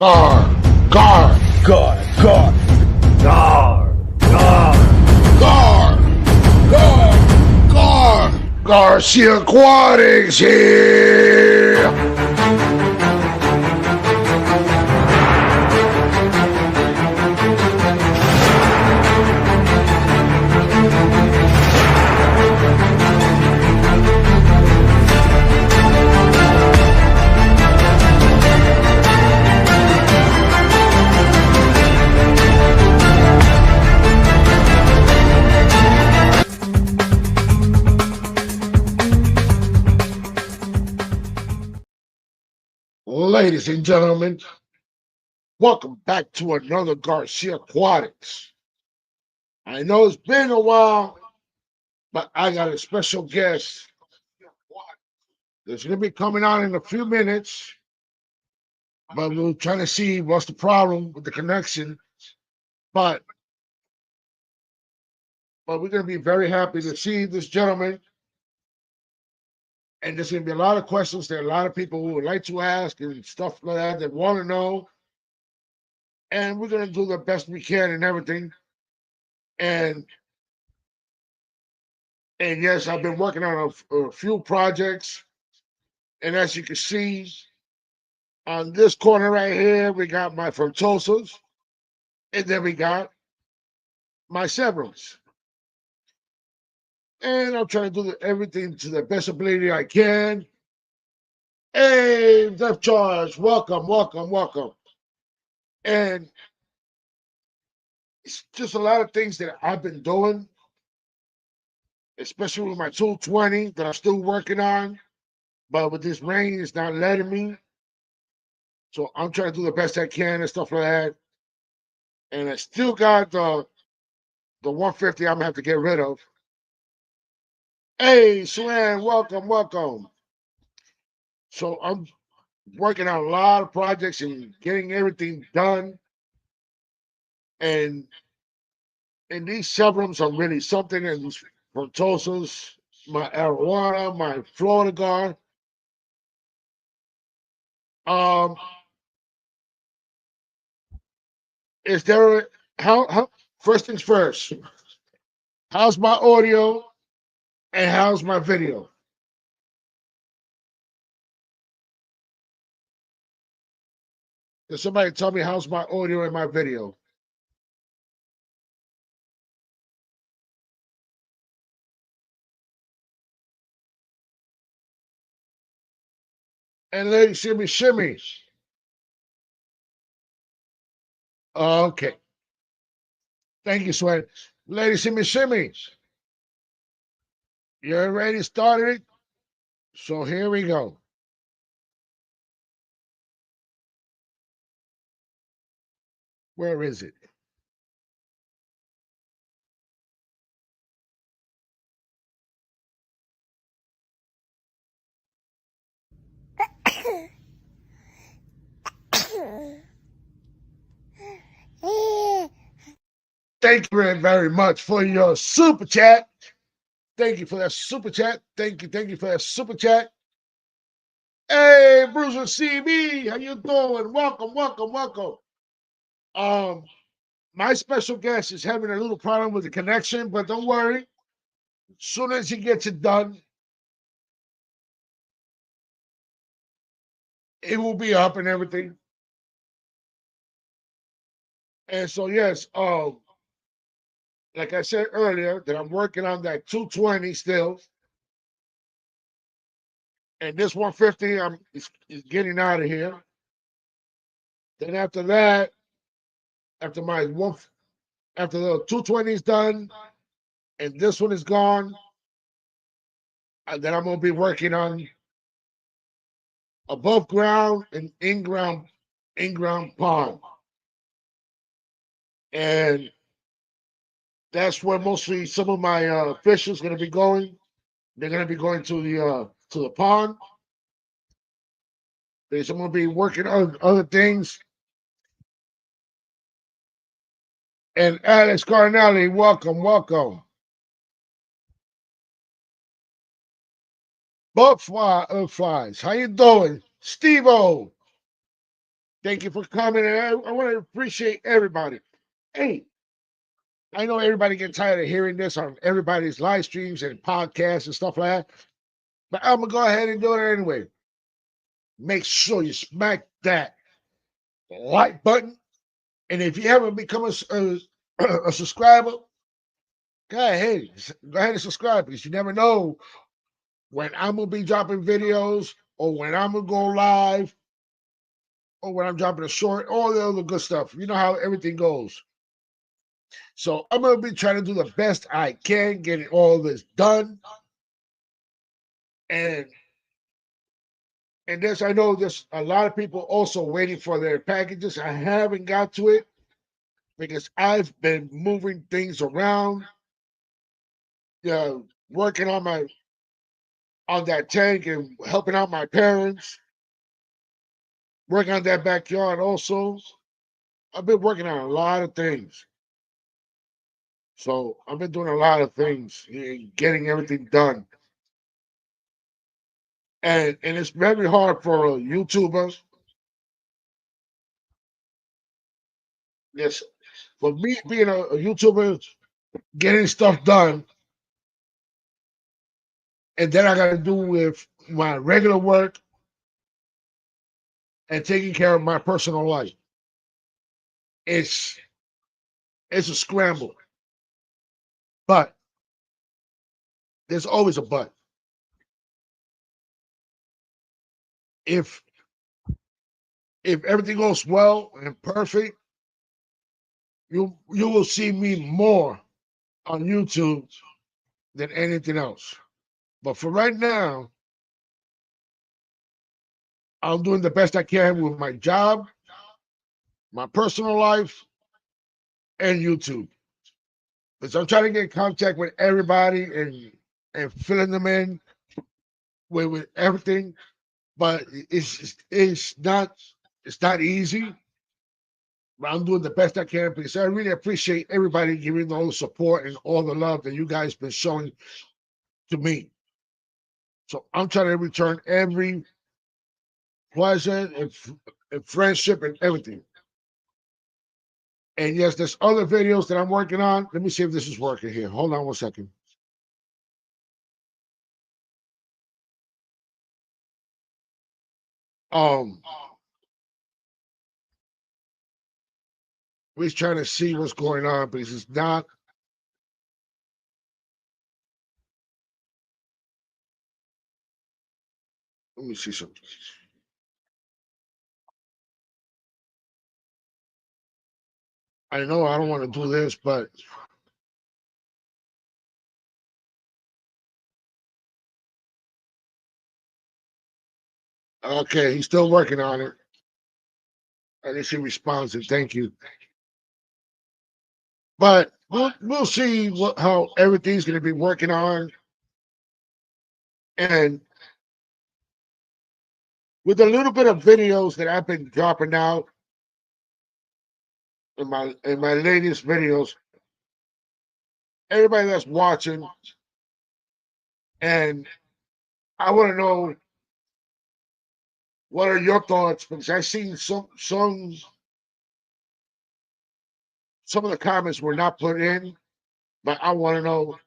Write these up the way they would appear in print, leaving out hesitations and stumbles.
Gar, Gar, Gar, Gar, Gar, Gar, Gar, Gar, Gar, Garcia Aquatics here. Ladies and gentlemen, welcome back to another Garcia Aquatics. I know it's been a while, but I got a special guest that's going to be coming on in a few minutes. But we're trying to see what's the problem with the connection. But we're going to be very happy to see this gentleman. And there's going to be a lot of questions that a lot of people who would like to ask and stuff like that want to know. And we're going to do the best we can and everything. And yes, I've been working on a few projects. And as you can see, on this corner right here, we got my Fructosas. And then we got my Severums. And I'm trying to do everything to the best ability I can. Hey, Def Charge, welcome, welcome, welcome. And it's just a lot of things that I've been doing, especially with my 220 that I'm still working on. But with this rain, it's not letting me. So I'm trying to do the best I can and stuff like that. And I still got the 150 I'm gonna have to get rid of. Hey, Swan, welcome, welcome. So I'm working on a lot of projects and getting everything done. And these Severums are really something. And these Fructosas, my Arowana, my Florida Guard. Is there how first things first? How's my audio and how's my video? Can somebody tell me how's my audio and my video? And lady shimmy shimmy. Okay. Thank you, Sweat. Lady shimmy shimmy. You already started it? So here we go. Where is it? Thank you very much for your super chat. Thank you for that super chat. Thank you for that super chat. Hey, Bruiser CB, how you doing? Welcome, welcome, welcome. My special guest is having a little problem with the connection, but don't worry. As soon as he gets it done, it will be up and everything. And so, yes, like I said earlier, that I'm working on that 220 still. And this 150 is getting out of here. Then after that, after the 220 is done, and this one is gone, and then I'm gonna be working on above ground and in-ground pond. And that's where mostly some of my fish is going to be going. They're going to be going to the pond. I'm going to be working on other things. And Alex Carnelli, welcome, welcome. Butterflies, how you doing, Steve-O? Thank you for coming. And I want to appreciate everybody. Hey, I know everybody get tired of hearing this on everybody's live streams and podcasts and stuff like that, but I'm gonna go ahead and do it anyway. Make sure you smack that like button, and if you haven't become a subscriber, go ahead and subscribe because you never know when I'm gonna be dropping videos or when I'm gonna go live or when I'm dropping a short, all the other good stuff. You know how everything goes. So I'm gonna be trying to do the best I can, getting all this done. And this, I know there's a lot of people also waiting for their packages. I haven't got to it because I've been moving things around, working on that tank and helping out my parents, working on that backyard also. I've been working on a lot of things. So I've been doing a lot of things, getting everything done. And it's very hard for YouTubers. Yes, for me being a YouTuber, getting stuff done, and then I got to do with my regular work and taking care of my personal life. It's it's a scramble, but there's always a but. If if everything goes well and perfect, you will see me more on YouTube than anything else. But for right now, I'm doing the best I can with my job, my personal life, and YouTube. Because I'm trying to get in contact with everybody and filling them in with everything. But it's not easy. But I'm doing the best I can because I really appreciate everybody giving all the support and all the love that you guys been showing to me. So I'm trying to return every pleasure and friendship and everything. And yes, there's other videos that I'm working on. Let me see if this is working here. Hold on one second. Um, we're trying to see what's going on because it's not. Let me see something. I know I don't want to do this, but okay, he's still working on it. I didn't see responsive. Thank you. But we'll see how everything's going to be working on, and with a little bit of videos that I've been dropping out in my latest videos, everybody that's watching, and I want to know what are your thoughts because I seen some of the comments were not put in, but I want to know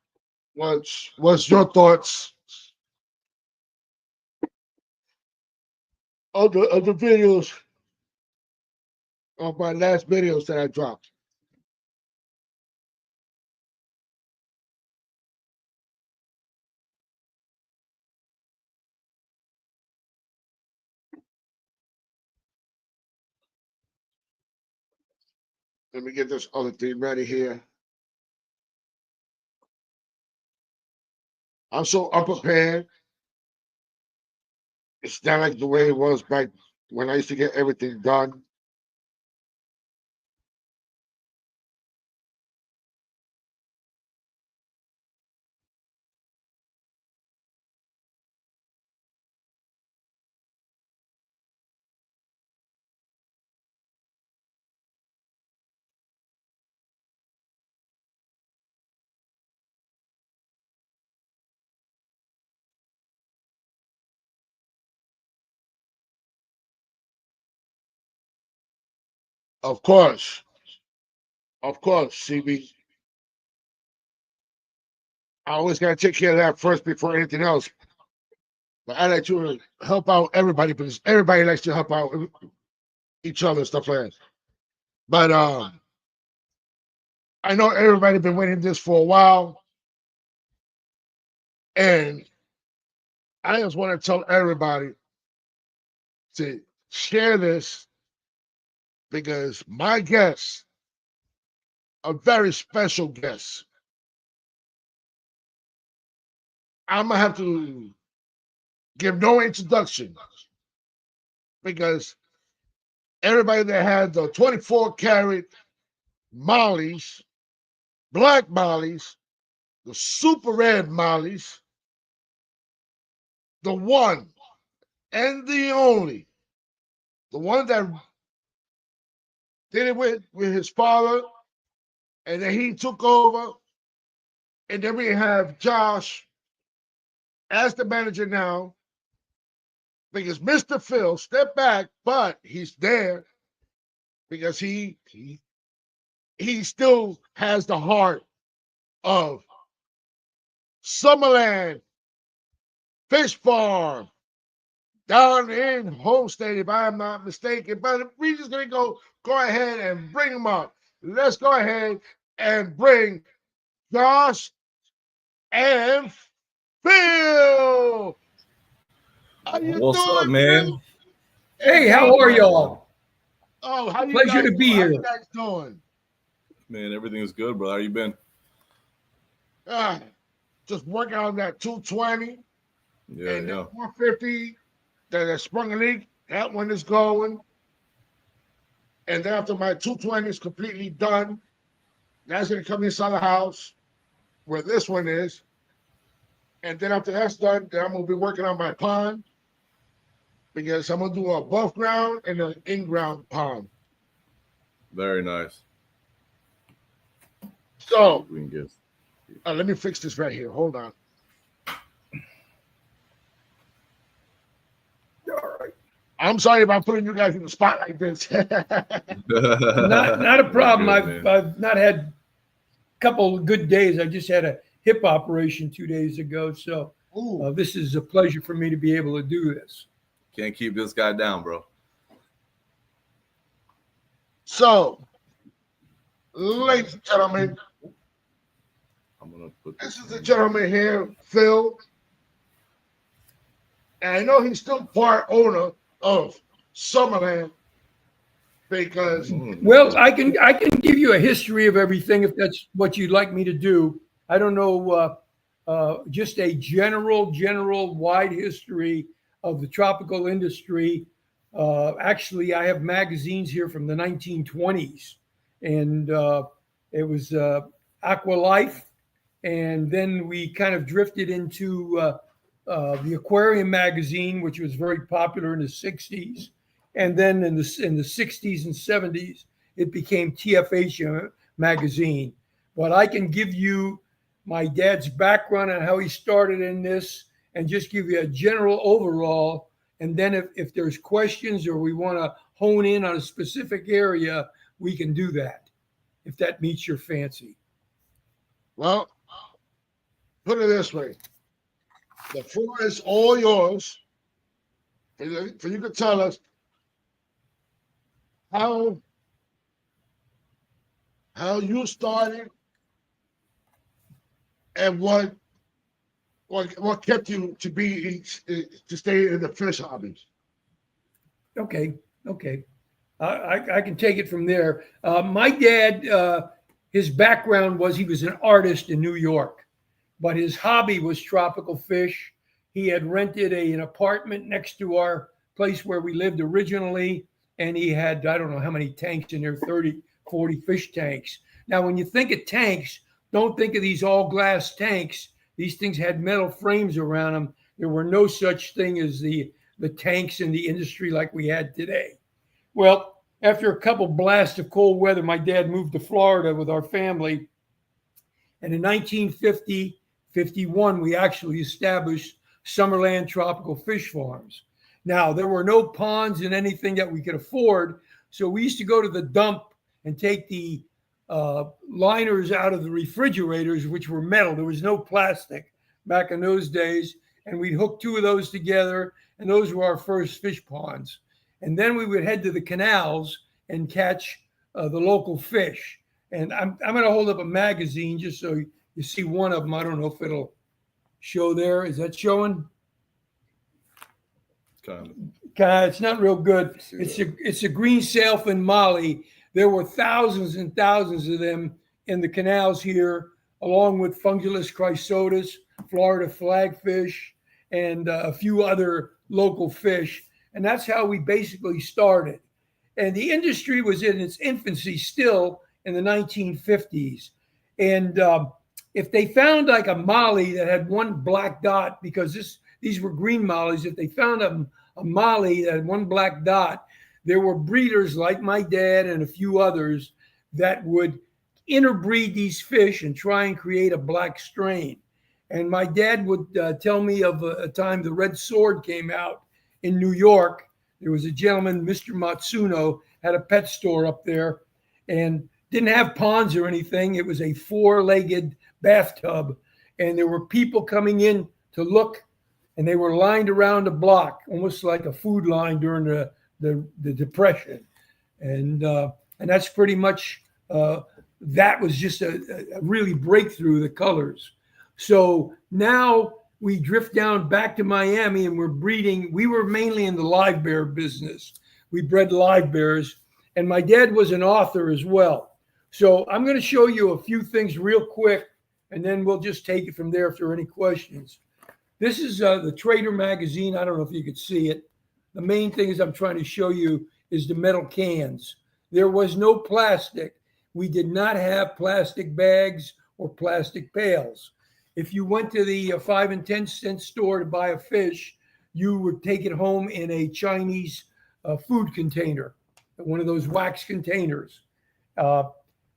what's your thoughts of the videos of my last videos that I dropped. Let me get this other thing ready here. I'm so unprepared. It's not like the way it was back when I used to get everything done. Of course. Of course, CB. I always gotta take care of that first before anything else. But I like to help out everybody because everybody likes to help out each other and stuff like that. But I know everybody been waiting this for a while, and I just want to tell everybody to share this because my guest, a very special guest, I'm gonna have to give no introduction because everybody that had the 24 karat mollies, black mollies, the super red mollies, the one and the only, the one that did it with his father, and then he took over, and then we have Josh as the manager now because Mr. Phil stepped back, but he's there because he still has the heart of Summerland Fish Farm down in Homestead, if I'm not mistaken. But we're just gonna go ahead and bring him up. Let's go ahead and bring Josh and Phil. How you What's doing, up, man? Phil? Hey, how are y'all? Oh, how you Pleasure guys to be doing? How here. you guys doing? Man, everything is good, bro. How you been? Just working on that 220 Yeah, and yeah. that 150 that sprung a leak. That one is going. And then after my 220 is completely done, that's going to come inside the house where this one is. And then after that's done, then I'm going to be working on my pond because I'm going to do an above ground and an in-ground pond. Very nice. So We can get. let me fix this right here. Hold on. All right. I'm sorry if I'm putting you guys in the spot like this. Not a problem. Good, I've not had a couple of good days. I just had a hip operation 2 days ago, so Ooh. this is a pleasure for me to be able to do this. Can't keep this guy down, bro. So, ladies and gentlemen, I'm gonna put this is the gentleman here, Phil. And I know he's still part owner of Summerland because Well, I can give you a history of everything if that's what you'd like me to do. I don't know, just a general wide history of the tropical industry. Actually, I have magazines here from the 1920s, and it was Aqua Life, and then we kind of drifted into the Aquarium magazine, which was very popular in the 60s. And then in the 60s and 70s, it became TFH magazine. But I can give you my dad's background on how he started in this and just give you a general overall. And then if there's questions or we want to hone in on a specific area, we can do that, if that meets your fancy. well, put it this way. The floor is all yours. For you to tell us how you started and what kept you to stay in the fish hobbies. Okay. I can take it from there. My dad, his background was he was an artist in New York, but his hobby was tropical fish. He had rented an apartment next to our place where we lived originally, and he had, I don't know how many tanks in there, 30, 40 fish tanks. Now, when you think of tanks, don't think of these all glass tanks. These things had metal frames around them. There were no such thing as the tanks in the industry like we had today. Well, after a couple blasts of cold weather, my dad moved to Florida with our family. And in 1950, 51, we actually established Summerland Tropical Fish Farms. Now, there were no ponds and anything that we could afford, So we used to go to the dump and take the liners out of the refrigerators, which were metal. There was no plastic back in those days. And we'd hook two of those together, and those were our first fish ponds. And then we would head to the canals and catch the local fish. And I'm going to hold up a magazine just so you see one of them. I don't know if it'll show there. Is that showing? It's not real good. It's a green sailfin molly. There were thousands and thousands of them in the canals here, along with Fungulus chrysotis, Florida flagfish, and a few other local fish. And that's how we basically started. And the industry was in its infancy still in the 1950s. And if they found like a molly that had one black dot, because these were green mollies, if they found a molly that had one black dot, there were breeders like my dad and a few others that would interbreed these fish and try and create a black strain. And my dad would tell me of a time the Red Sword came out in New York. There was a gentleman, Mr. Matsuno, had a pet store up there and didn't have ponds or anything. It was a four-legged bathtub. And there were people coming in to look, and they were lined around the block, almost like a food line during the Depression. And that's pretty much, that was just a really breakthrough, the colors. So now we drift down back to Miami and we're breeding. We were mainly in the live bear business. We bred live bears, and my dad was an author as well. So I'm going to show you a few things real quick, and then we'll just take it from there if there are any questions. This is the Trader magazine. I don't know if you could see it. The main thing is I'm trying to show you is the metal cans. There was no plastic. We did not have plastic bags or plastic pails. If you went to the 5 and 10 cent store to buy a fish, you would take it home in a Chinese food container, one of those wax containers.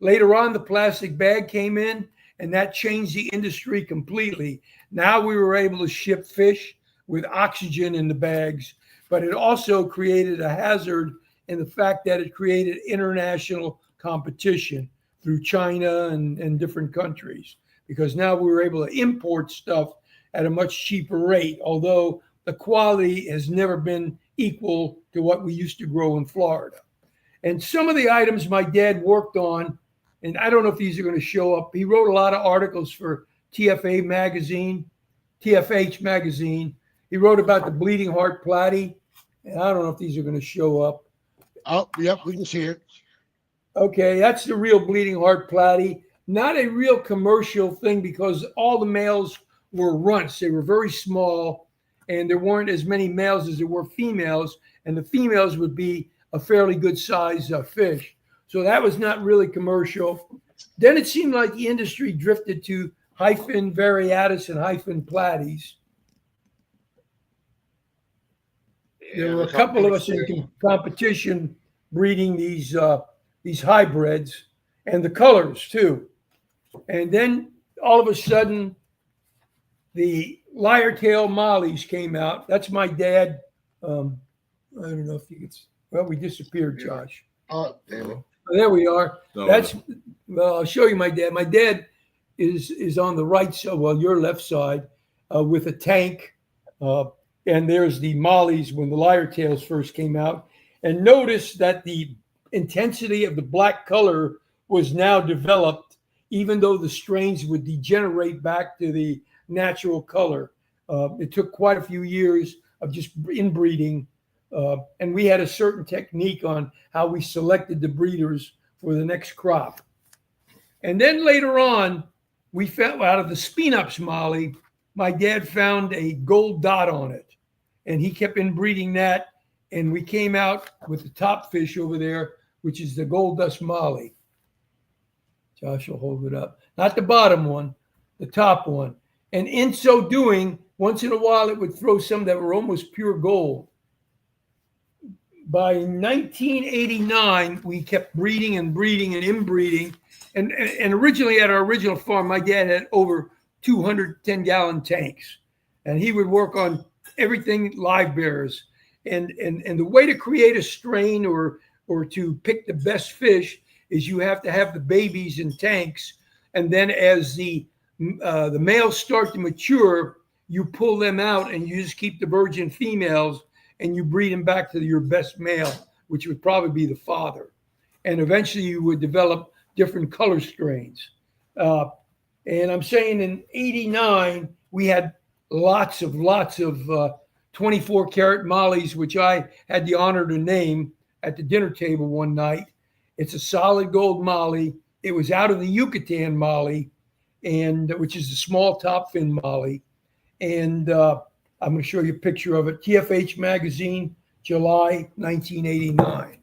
Later on, the plastic bag came in, and that changed the industry completely. Now we were able to ship fish with oxygen in the bags, but it also created a hazard in the fact that it created international competition through China and different countries, because now we were able to import stuff at a much cheaper rate, although the quality has never been equal to what we used to grow in Florida. And some of the items my dad worked on, and I don't know if these are going to show up, he wrote a lot of articles for TFH magazine. He wrote about the bleeding heart platy, and I don't know if these are going to show up. Oh, yep, we can see it. Okay, that's the real bleeding heart platy. Not a real commercial thing because all the males were runts. They were very small, and there weren't as many males as there were females, and the females would be a fairly good size fish. So that was not really commercial. Then it seemed like the industry drifted to hyphen variatus and hyphen platies. There were a couple of us in competition breeding these hybrids, and the colors too. And then all of a sudden, the lyre tail mollies came out. That's my dad. I don't know if you could. Well, we disappeared, Josh. Oh, damn it. There we are. No, Well, I'll show you my dad. My dad is on the right side, well, your left side, with a tank. And there's the mollies when the lyre tails first came out. And notice that the intensity of the black color was now developed, even though the strains would degenerate back to the natural color. It took quite a few years of just inbreeding. And we had a certain technique on how we selected the breeders for the next crop. And then later on, we found out of the Spinops molly, my dad found a gold dot on it. And he kept inbreeding that. And we came out with the top fish over there, which is the gold dust molly. Josh will hold it up. Not the bottom one, the top one. And in so doing, once in a while, it would throw some that were almost pure gold. By 1989, we kept breeding and breeding and inbreeding. And originally at our original farm, my dad had over 210-gallon tanks. And he would work on everything live bears. And the way to create a strain or or to pick the best fish is you have to have the babies in tanks, and then as the males start to mature, you pull them out and you just keep the virgin females and you breed them back to your best male, which would probably be the father. And eventually you would develop different color strains. And I'm saying in '89, we had lots of 24 karat mollies, which I had the honor to name at the dinner table one night. It's a solid gold molly. It was out of the Yucatan molly, and which is the small top fin molly. And I'm going to show you a picture of it. TFH magazine, July 1989.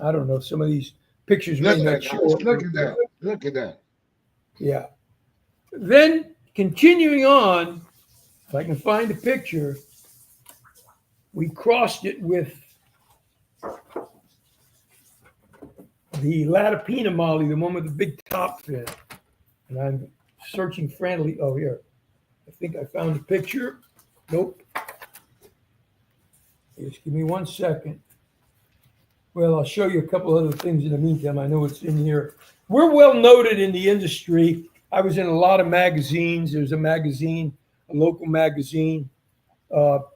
I don't know. Some of these pictures may not show up. Look at that. Look at that. Yeah. Then continuing on, if I can find a picture, we crossed it with the Latapina molly, the one with the big top fin. And I'm searching frantically. Oh, here. I think I found a picture. Nope. Just give me 1 second. Well, I'll show you a couple other things in the meantime. I know it's in here. We're well noted in the industry. I was in a lot of magazines. There's a magazine, a local magazine.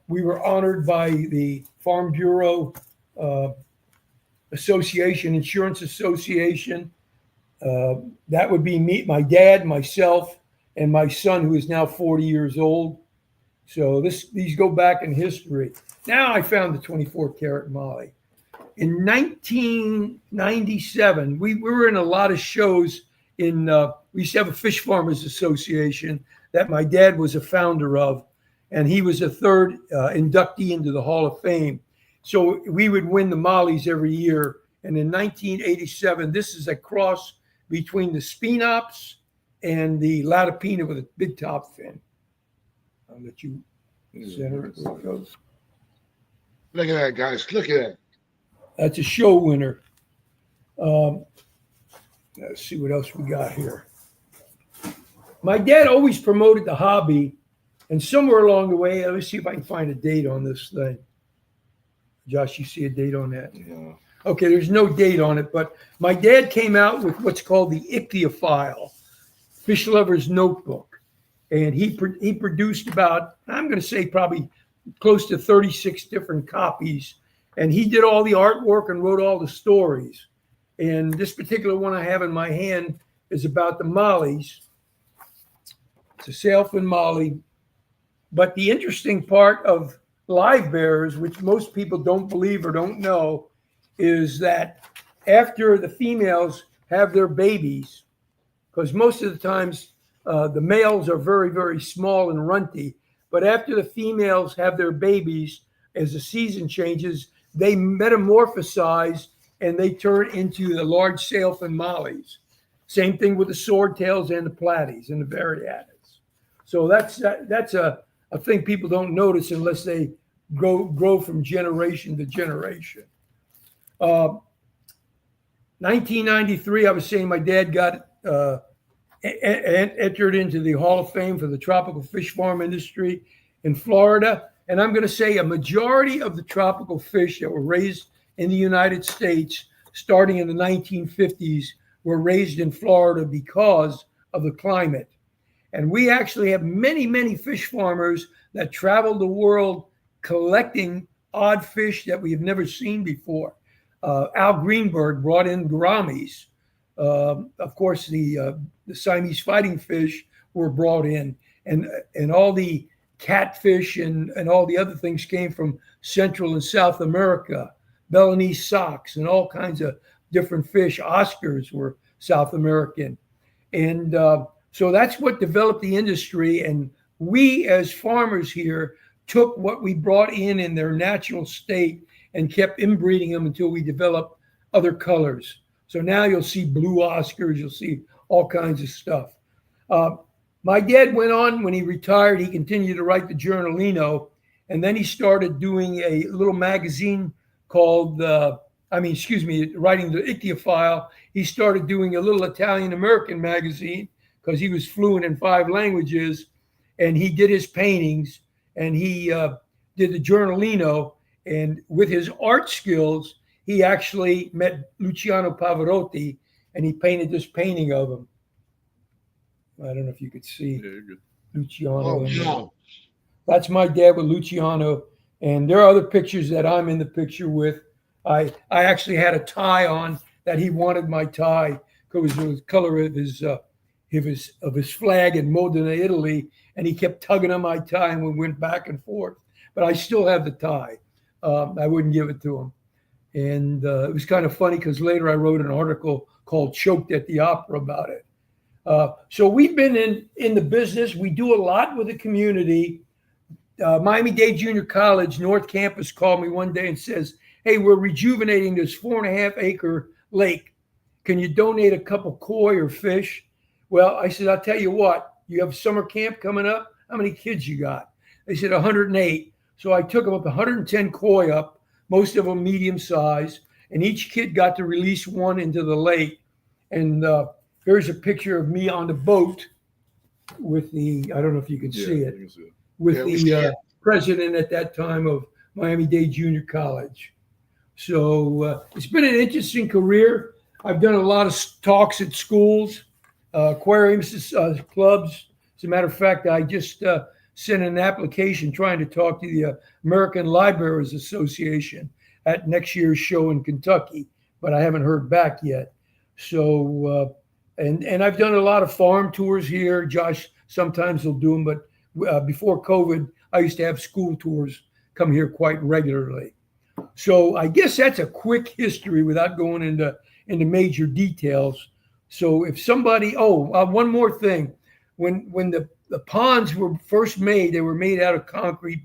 We were honored by the Farm Bureau Association, Insurance Association. That would be me, my dad, myself, and my son, who is now 40 years old. So these go back in history. Now I found the 24 karat molly. In 1997, we were in a lot of shows we used to have a Fish Farmers Association that my dad was a founder of, and he was a third inductee into the Hall of Fame. So we would win the mollies every year. And in 1987, this is a cross between the Spinops and the Latapina with a big top fin. I'll let you center it where it goes. Look at that, guys. Look at that. That's a show winner. Let's see what else we got here. My dad always promoted the hobby, and somewhere along the way, let me see if I can find a date on this thing. Josh, you see a date on that? Yeah. Okay, there's no date on it, but my dad came out with what's called the Ichthyophile, Fish Lover's Notebook. And he produced about, I'm going to say probably close to 36 different copies. And he did all the artwork and wrote all the stories. And this particular one I have in my hand is about the mollies. It's a sailfin molly. But the interesting part of live bearers, which most people don't believe or don't know, is that after the females have their babies, because most of the times the males are very, very small and runty, but after the females have their babies, as the season changes, they metamorphosize and they turn into the large sailfin mollies. Same thing with the swordtails and the platies and the variatids. So that's a thing people don't notice unless they grow from generation to generation. 1993, I was saying my dad got entered into the Hall of Fame for the tropical fish farm industry in Florida. And I'm going to say a majority of the tropical fish that were raised in the United States starting in the 1950s were raised in Florida because of the climate. And we actually have many, many fish farmers that travel the world collecting odd fish that we've never seen before. Al Greenberg brought in gouramis. Of course, the Siamese fighting fish were brought in, and all the catfish and all the other things came from Central and South America. Balinese socks and all kinds of different fish. Oscars were South American. And so that's what developed the industry. And we as farmers here took what we brought in their natural state and kept inbreeding them until we developed other colors. So now you'll see blue Oscars, you'll see all kinds of stuff. My dad went on, when he retired, he continued to write the Giornalino, and then he started doing a little magazine called, writing the Ichthyophile. He started doing a little Italian-American magazine because he was fluent in 5 languages, and he did his paintings, and he did the Giornalino, and with his art skills, he actually met Luciano Pavarotti, and he painted this painting of him. I don't know if you could see Yeah, you're good. Luciano. Oh, in there. no. That's my dad with Luciano, and there are other pictures that I'm in the picture with. I actually had a tie on that he wanted my tie because it was the color of his flag in Modena, Italy, and he kept tugging on my tie, and we went back and forth. But I still have the tie. I wouldn't give it to him, and it was kind of funny because later I wrote an article called "Choked at the Opera" about it. So we've been in the business. We do a lot with the community. Miami-Dade Junior College North Campus called me one day and says, "Hey, we're rejuvenating this 4.5-acre lake. Can you donate a couple koi or fish?" Well, I said, "I'll tell you what, you have summer camp coming up. How many kids you got?" They said 108. So I took them up 110 koi up, most of them medium size, and each kid got to release one into the lake. And here's a picture of me on the boat with I don't know if you can see Yeah, it, you can see it. with Yeah, we see the it. president at that time of Miami-Dade Junior College. So it's been an interesting career. I've done a lot of talks at schools, aquariums, clubs. As a matter of fact, I just sent an application trying to talk to the American Libraries Association at next year's show in Kentucky, but I haven't heard back yet. So, and I've done a lot of farm tours here. Josh sometimes will do them, but before COVID, I used to have school tours come here quite regularly. So I guess that's a quick history without going into major details. So if somebody, one more thing, when the ponds were first made, they were made out of concrete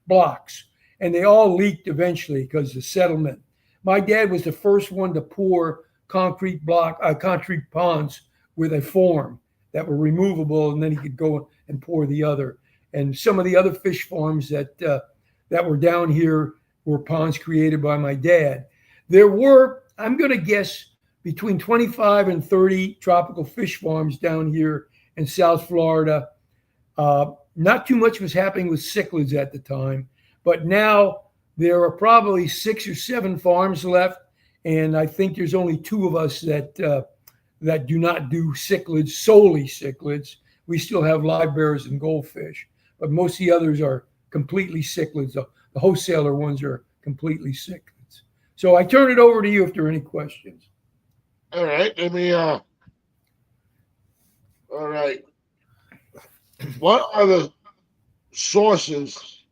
blocks, and they all leaked eventually because of the settlement. My dad was the first one to pour concrete ponds with a form that were removable, and then he could go and pour the other. And some of the other fish farms that were down here were ponds created by my dad. There were, I'm going to guess, between 25 and 30 tropical fish farms down here in South Florida. Not too much was happening with cichlids at the time, but now there are probably 6 or 7 farms left, and I think there's only 2 of us that do not do cichlids, solely cichlids. We still have live bears and goldfish, but most of the others are completely cichlids. The wholesaler ones are completely cichlids. So I turn it over to you if there are any questions. All right. Let me. All right. What are the sources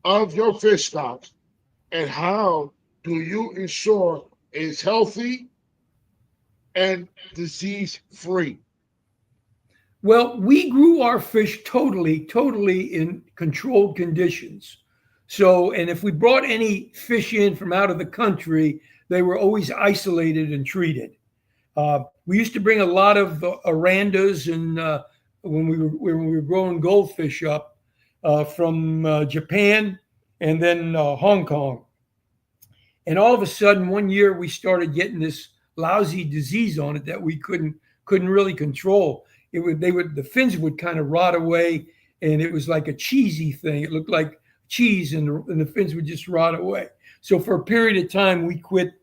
of your fish stock, and how do you ensure it's healthy and disease free? Well, we grew our fish totally in controlled conditions. So, and if we brought any fish in from out of the country, they were always isolated and treated. We used to bring a lot of arandas and when we were growing goldfish up from Japan and then Hong Kong. And all of a sudden, one year we started getting this lousy disease on it that we couldn't really control. The fins would kind of rot away, and it was like a cheesy thing. It looked like cheese, and the fins would just rot away. So for a period of time, we quit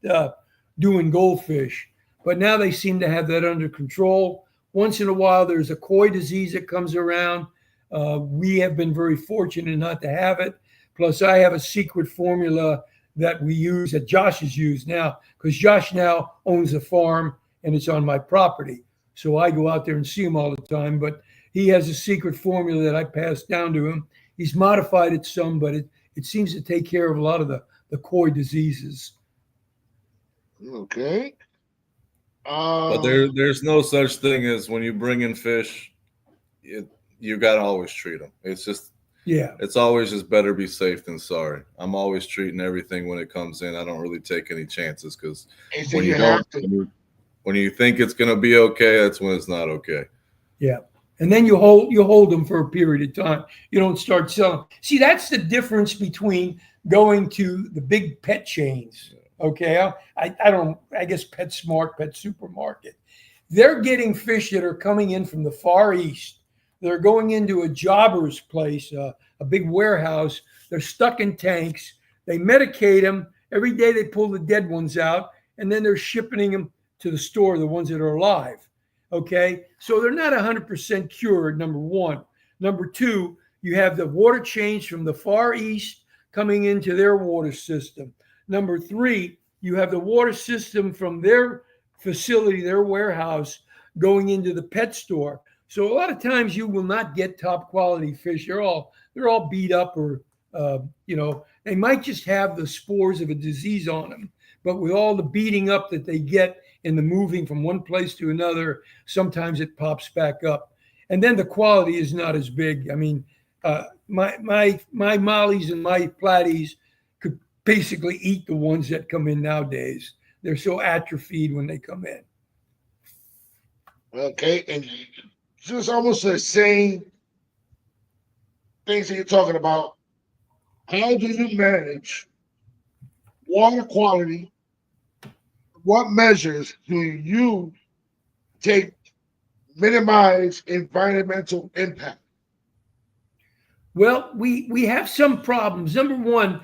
doing goldfish. But now they seem to have that under control. Once in a while, there's a koi disease that comes around. We have been very fortunate not to have it. Plus, I have a secret formula that we use, that Josh has used now, because Josh now owns a farm and it's on my property. So I go out there and see him all the time, but he has a secret formula that I passed down to him. He's modified it some, but it seems to take care of a lot of the koi diseases. Okay. But there's no such thing as when you bring in fish, you got to always treat them. It's just, yeah, it's always just better be safe than sorry. I'm always treating everything when it comes in. I don't really take any chances because when you don't, when you think it's going to be okay, that's when it's not okay. Yeah. And then you hold them for a period of time. You don't start selling. See, that's the difference between going to the big pet chains. Okay. I guess PetSmart, Pet Supermarket. They're getting fish that are coming in from the Far East. They're going into a jobber's place, a big warehouse. They're stuck in tanks. They medicate them, Every day they pull the dead ones out, and then they're shipping them to the store, the ones that are alive. Okay, so they're not 100% cured, number one. Number two, you have the water change from the Far East coming into their water system. Number three, you have the water system from their facility, their warehouse, going into the pet store. So a lot of times you will not get top quality fish. They're all beat up, or they might just have the spores of a disease on them. But with all the beating up that they get in the moving from one place to another, sometimes it pops back up. And then the quality is not as big. I mean, my mollies and my platies could basically eat the ones that come in nowadays. They're so atrophied when they come in. Okay, and just almost the same things that you're talking about. How do you manage water quality? What measures do you take minimize environmental impact? Well, we have some problems. Number one,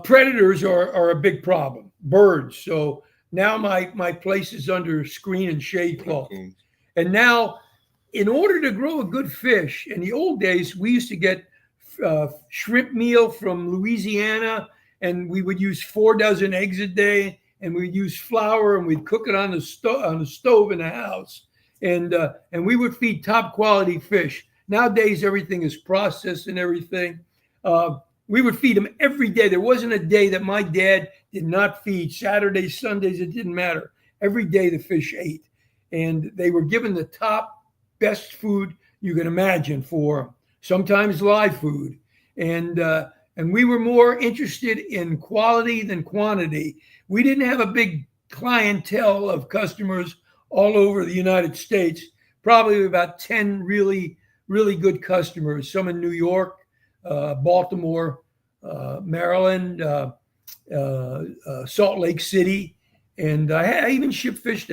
predators are a big problem. Birds. So now my place is under screen and shade cloth. And now, in order to grow a good fish, in the old days, we used to get shrimp meal from Louisiana, and we would use 4 dozen eggs a day, and we'd use flour, and we'd cook it on the stove in the house, and we would feed top quality fish. Nowadays, everything is processed and everything. We would feed them every day. There wasn't a day that my dad did not feed. Saturdays, Sundays, it didn't matter. Every day the fish ate, and they were given the top best food you can imagine for them. Sometimes live food, and we were more interested in quality than quantity. We didn't have a big clientele of customers all over the United States. Probably about 10 really good customers. Some in New York, Baltimore, Maryland, Salt Lake City, and I even shipped fish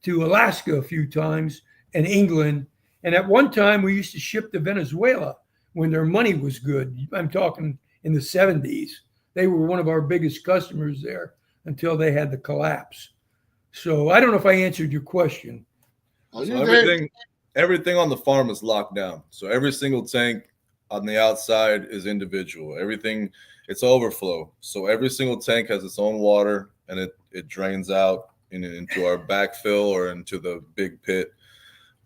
to Alaska a few times, and England. And at one time, we used to ship to Venezuela when their money was good. I'm talking in the 70s. They were one of our biggest customers there until they had the collapse. So I don't know if I answered your question. So everything on the farm is locked down. So every single tank on the outside is individual. Everything, it's overflow. So every single tank has its own water, and it drains out into our backfill or into the big pit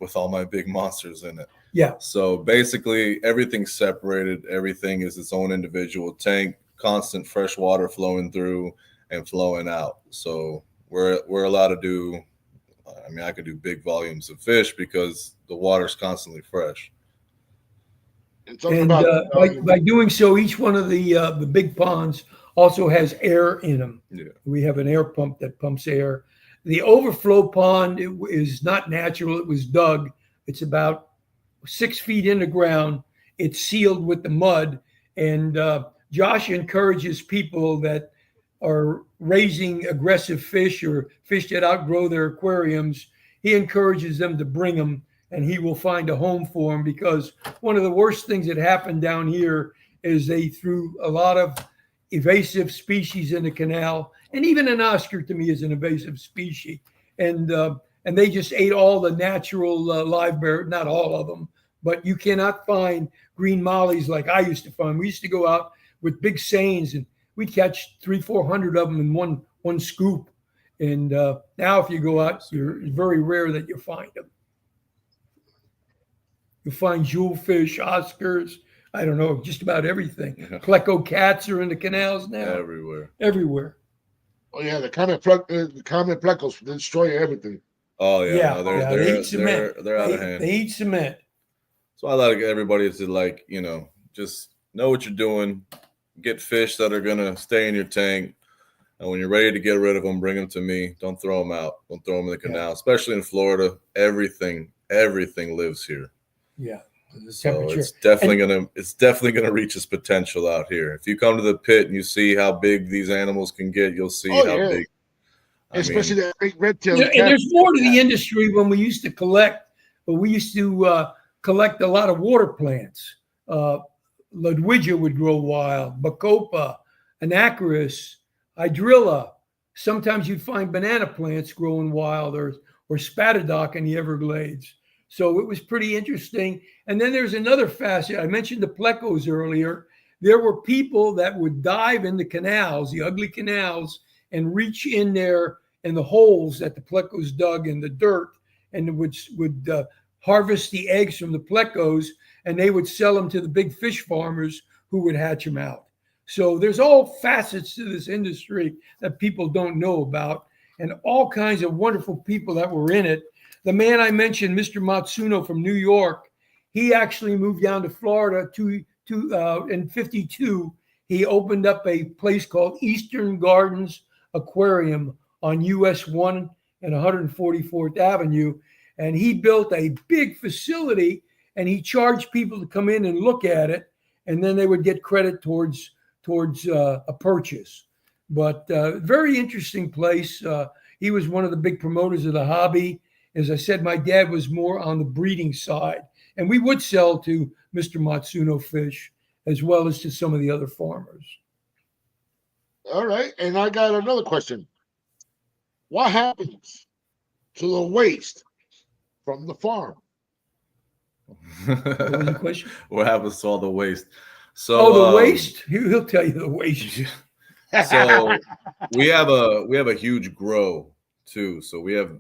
with all my big monsters in it. Yeah. So basically everything's separated. Everything is its own individual tank, constant fresh water flowing through and flowing out. So we're allowed to do, I mean, I could do big volumes of fish because the water's constantly fresh. And by doing so, each one of the big ponds also has air in them. Yeah. We have an air pump that pumps air. The overflow pond is not natural. It was dug. It's about 6 feet in the ground. It's sealed with the mud. And Josh encourages people that are raising aggressive fish or fish that outgrow their aquariums. He encourages them to bring them, and he will find a home for them, because one of the worst things that happened down here is they threw a lot of invasive species in the canal. And even an Oscar, to me, is an invasive species. And they just ate all the natural live bear, not all of them, but you cannot find green mollies like I used to find. We used to go out with big seines, and we'd catch 300-400 of them in one scoop. And now if you go out, it's very rare that you find them. You find jewelfish, Oscars, I don't know, just about everything. Pleco cats are in the canals now. Everywhere. Oh yeah, the common plecos destroy everything. Oh yeah, they eat cement. They're out of hand. They eat cement. So I like everybody to just know what you're doing. Get fish that are gonna stay in your tank, and when you're ready to get rid of them, bring them to me. Don't throw them out. Don't throw them in the canal. Especially in Florida, everything lives here. Yeah. So it's definitely gonna reach its potential out here. If you come to the pit and you see how big these animals can get, you'll see how big. Especially that big red tail. And there's more to the industry. When we used to collect, collect a lot of water plants. Ludwigia would grow wild, Bacopa, Anacris, hydrilla. Sometimes you'd find banana plants growing wild, or spatadoc in the Everglades. So it was pretty interesting. And then there's another facet. I mentioned the plecos earlier. There were people that would dive in the canals, the ugly canals, and reach in there in the holes that the plecos dug in the dirt, and would harvest the eggs from the plecos, and they would sell them to the big fish farmers who would hatch them out. So there's all facets to this industry that people don't know about, and all kinds of wonderful people that were in it. The man I mentioned, Mr. Matsuno from New York, he actually moved down to Florida in 52. He opened up a place called Eastern Gardens Aquarium on US 1 and 144th Avenue. And he built a big facility, and he charged people to come in and look at it, and then they would get credit towards a purchase. But very interesting place. He was one of the big promoters of the hobby. As I said, my dad was more on the breeding side, and we would sell to Mr. Matsuno fish as well as to some of the other farmers. All right. And I got another question. What happens to the waste from the farm? What was the question? What happens to all the waste? So the waste? He'll tell you the waste. So we have a huge grow too. So we got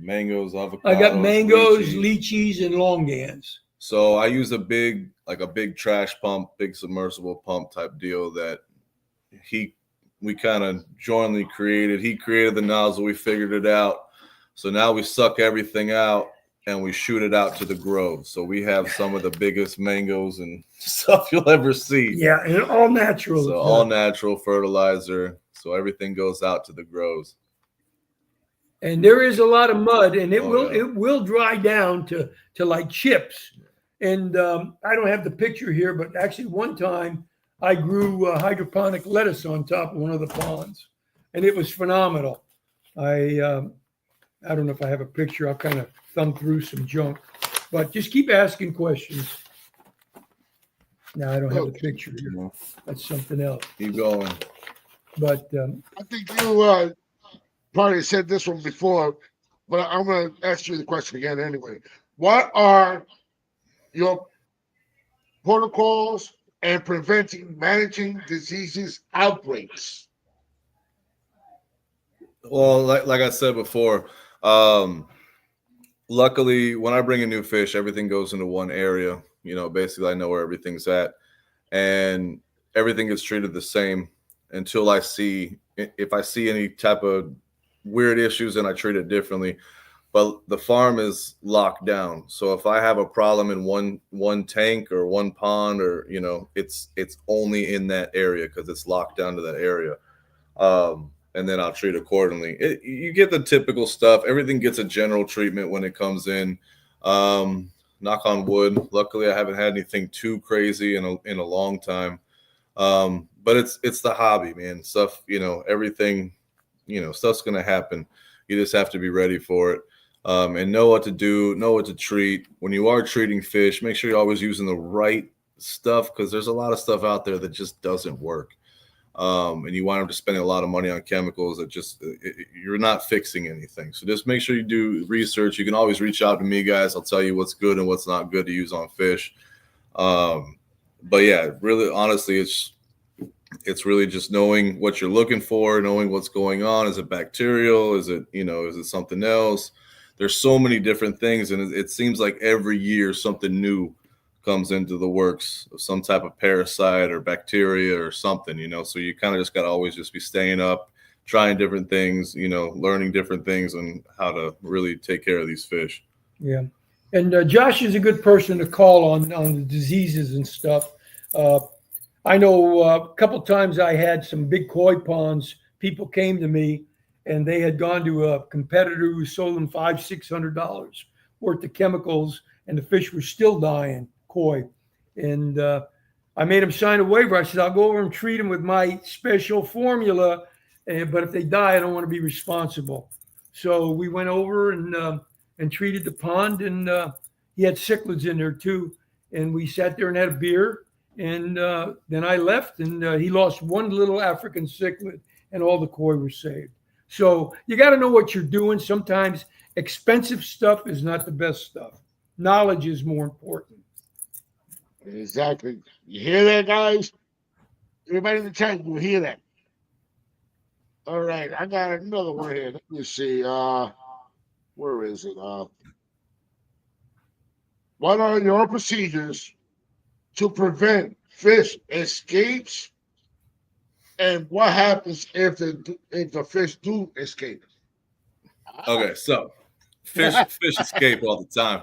mangoes, avocados. I got mangoes, lychees, and longans. So I use a big trash pump, big submersible pump type deal that we kind of jointly created. He created the nozzle, we figured it out. So now we suck everything out and we shoot it out to the grove. So we have some of the biggest mangoes and stuff you'll ever see. Yeah, and all natural. So all natural fertilizer. So everything goes out to the groves. And there is a lot of mud, and it will dry down to like chips. And I don't have the picture here, but actually one time I grew hydroponic lettuce on top of one of the ponds, and it was phenomenal. I don't know if I have a picture. I'll kind of thumb through some junk, but just keep asking questions. No, I don't have the picture here. That's something else. Keep going. But I think you probably said this one before, but I'm going to ask you the question again anyway. What are your protocols and managing diseases outbreaks? Well, like I said before, luckily when I bring a new fish, everything goes into one area. Basically I know where everything's at, and everything gets treated the same until if I see any type of weird issues, and I treat it differently. But the farm is locked down. So if I have a problem in one tank or one pond, or it's only in that area because it's locked down to that area. And then I'll treat accordingly. You get the typical stuff. Everything gets a general treatment when it comes in. Knock on wood. Luckily, I haven't had anything too crazy in a long time. But it's the hobby, man. Stuff, everything, stuff's gonna happen. You just have to be ready for it, and know what to do, know what to treat. When you are treating fish, make sure you're always using the right stuff, because there's a lot of stuff out there that just doesn't work. And you wind up just spending a lot of money on chemicals that you're not fixing anything. So just make sure you do research. You can always reach out to me, guys. I'll tell you what's good and what's not good to use on fish. But yeah, really, honestly, it's really just knowing what you're looking for, knowing what's going on. Is it bacterial? Is it something else? There's so many different things. And it seems like every year something new comes into the works of some type of parasite or bacteria or something, so you kind of just got to always just be staying up, trying different things, learning different things and how to really take care of these fish. Yeah. And Josh is a good person to call on the diseases and stuff. I know a couple of times I had some big koi ponds. People came to me and they had gone to a competitor who sold them $500-600 worth of chemicals, and the fish were still dying. Koi. And I made him sign a waiver. I said, I'll go over and treat them with my special formula, but if they die, I don't want to be responsible. So we went over and treated the pond, and he had cichlids in there too. And we sat there and had a beer, and then I left, and he lost one little African cichlid, and all the koi were saved. So you got to know what you're doing. Sometimes expensive stuff is not the best stuff. Knowledge is more important. Exactly. You hear that, guys? Everybody in the chat, you hear that? All right, I got another one here. Let me see. Where is it? What are your procedures to prevent fish escapes? And what happens if the fish do escape? Okay, so fish escape all the time.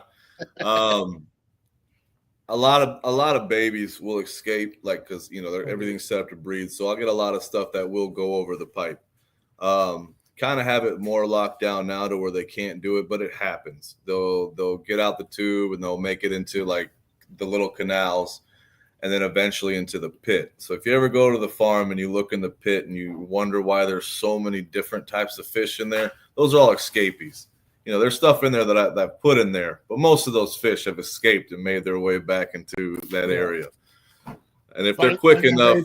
A lot of babies will escape, like, because everything's set up to breed. So I'll get a lot of stuff that will go over the pipe. Kind of have it more locked down now to where they can't do it, but it happens. They'll get out the tube and they'll make it into like the little canals, and then eventually into the pit. So if you ever go to the farm and you look in the pit and you wonder why there's so many different types of fish in there, those are all escapees. There's stuff in there that I put in there, but most of those fish have escaped and made their way back into that area. And if they're quick enough,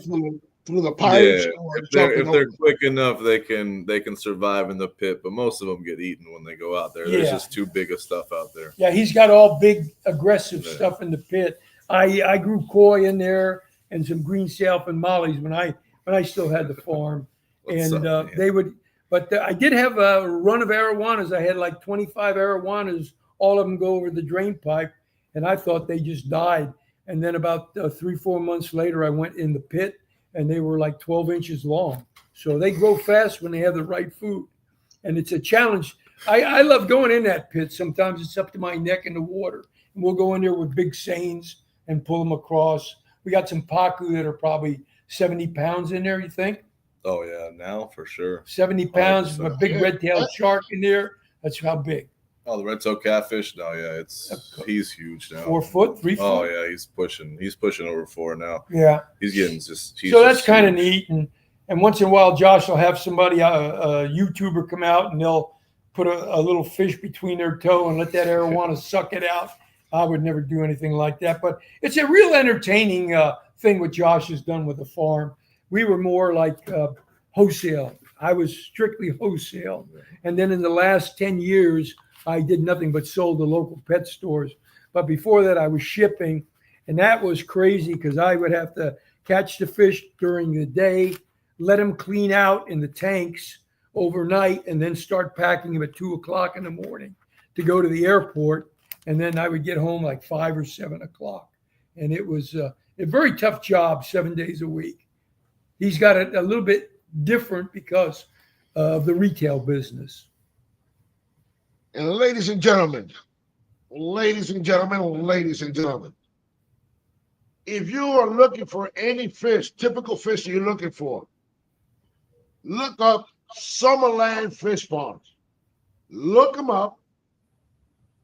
through the pipes, if they're quick enough, they can survive in the pit. But most of them get eaten when they go out there. There's just too big of stuff out there. Yeah, he's got all big, aggressive stuff in the pit. I grew koi in there and some green sailfin mollies when I still had the farm, they would. But I did have a run of arowanas. I had like 25 arowanas. All of them go over the drain pipe, and I thought they just died. And then about 3-4 months later, I went in the pit, and they were like 12 inches long. So they grow fast when they have the right food, and it's a challenge. I love going in that pit. Sometimes it's up to my neck in the water, and we'll go in there with big seines and pull them across. We got some pacu that are probably 70 pounds in there, you think? Oh, yeah, now for sure. 70 pounds, a big red-tailed shark in there. That's how big. Oh, the red-tailed catfish? No, yeah, he's huge now. 4 foot, 3 foot? Oh, yeah, he's pushing over 4 now. Yeah. He's getting so that's kind of neat. And once in a while, Josh will have somebody, a YouTuber, come out, and they'll put a little fish between their toe and let that arowana suck it out. I would never do anything like that. But it's a real entertaining thing what Josh has done with the farm. We were more like wholesale. I was strictly wholesale. And then in the last 10 years, I did nothing but sold to local pet stores. But before that, I was shipping. And that was crazy because I would have to catch the fish during the day, let them clean out in the tanks overnight, and then start packing them at 2 o'clock in the morning to go to the airport. And then I would get home like 5 or 7 o'clock. And it was a very tough job, 7 days a week. He's got it a little bit different because of the retail business. And ladies and gentlemen, if you are looking for any fish, typical fish you're looking for, look up Summerland Fish Farms. Look them up.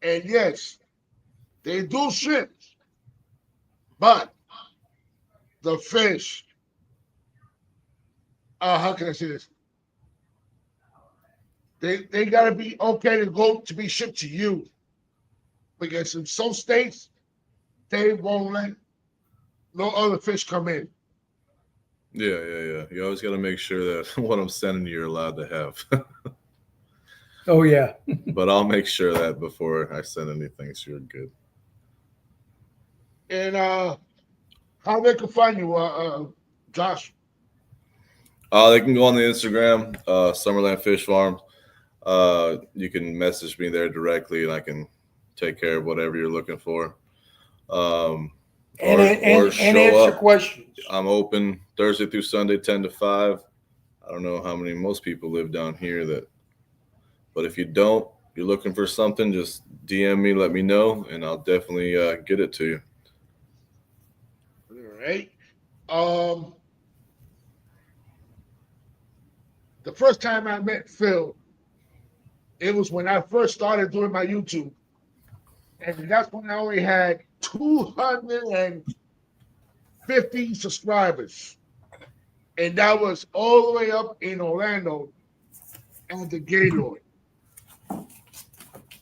And yes, they do shrimp, but the fish, how can I say this? They gotta be okay to be shipped to you, because in some states they won't let no other fish come in. Yeah. You always got to make sure that what I'm sending you're allowed to have. Oh yeah. But I'll make sure that before I send anything, so you're good. And how they can find you, Josh? They can go on the Instagram, Summerland Fish Farm. You can message me there directly, and I can take care of whatever you're looking for. And answer questions. I'm open Thursday through Sunday, 10 to 5. I don't know how many most people live down here but if you don't, you're looking for something, just DM me, let me know, and I'll definitely get it to you. All right. The first time I met Phil, it was when I first started doing my YouTube. And that's when I only had 250 subscribers. And that was all the way up in Orlando at the Gaylord.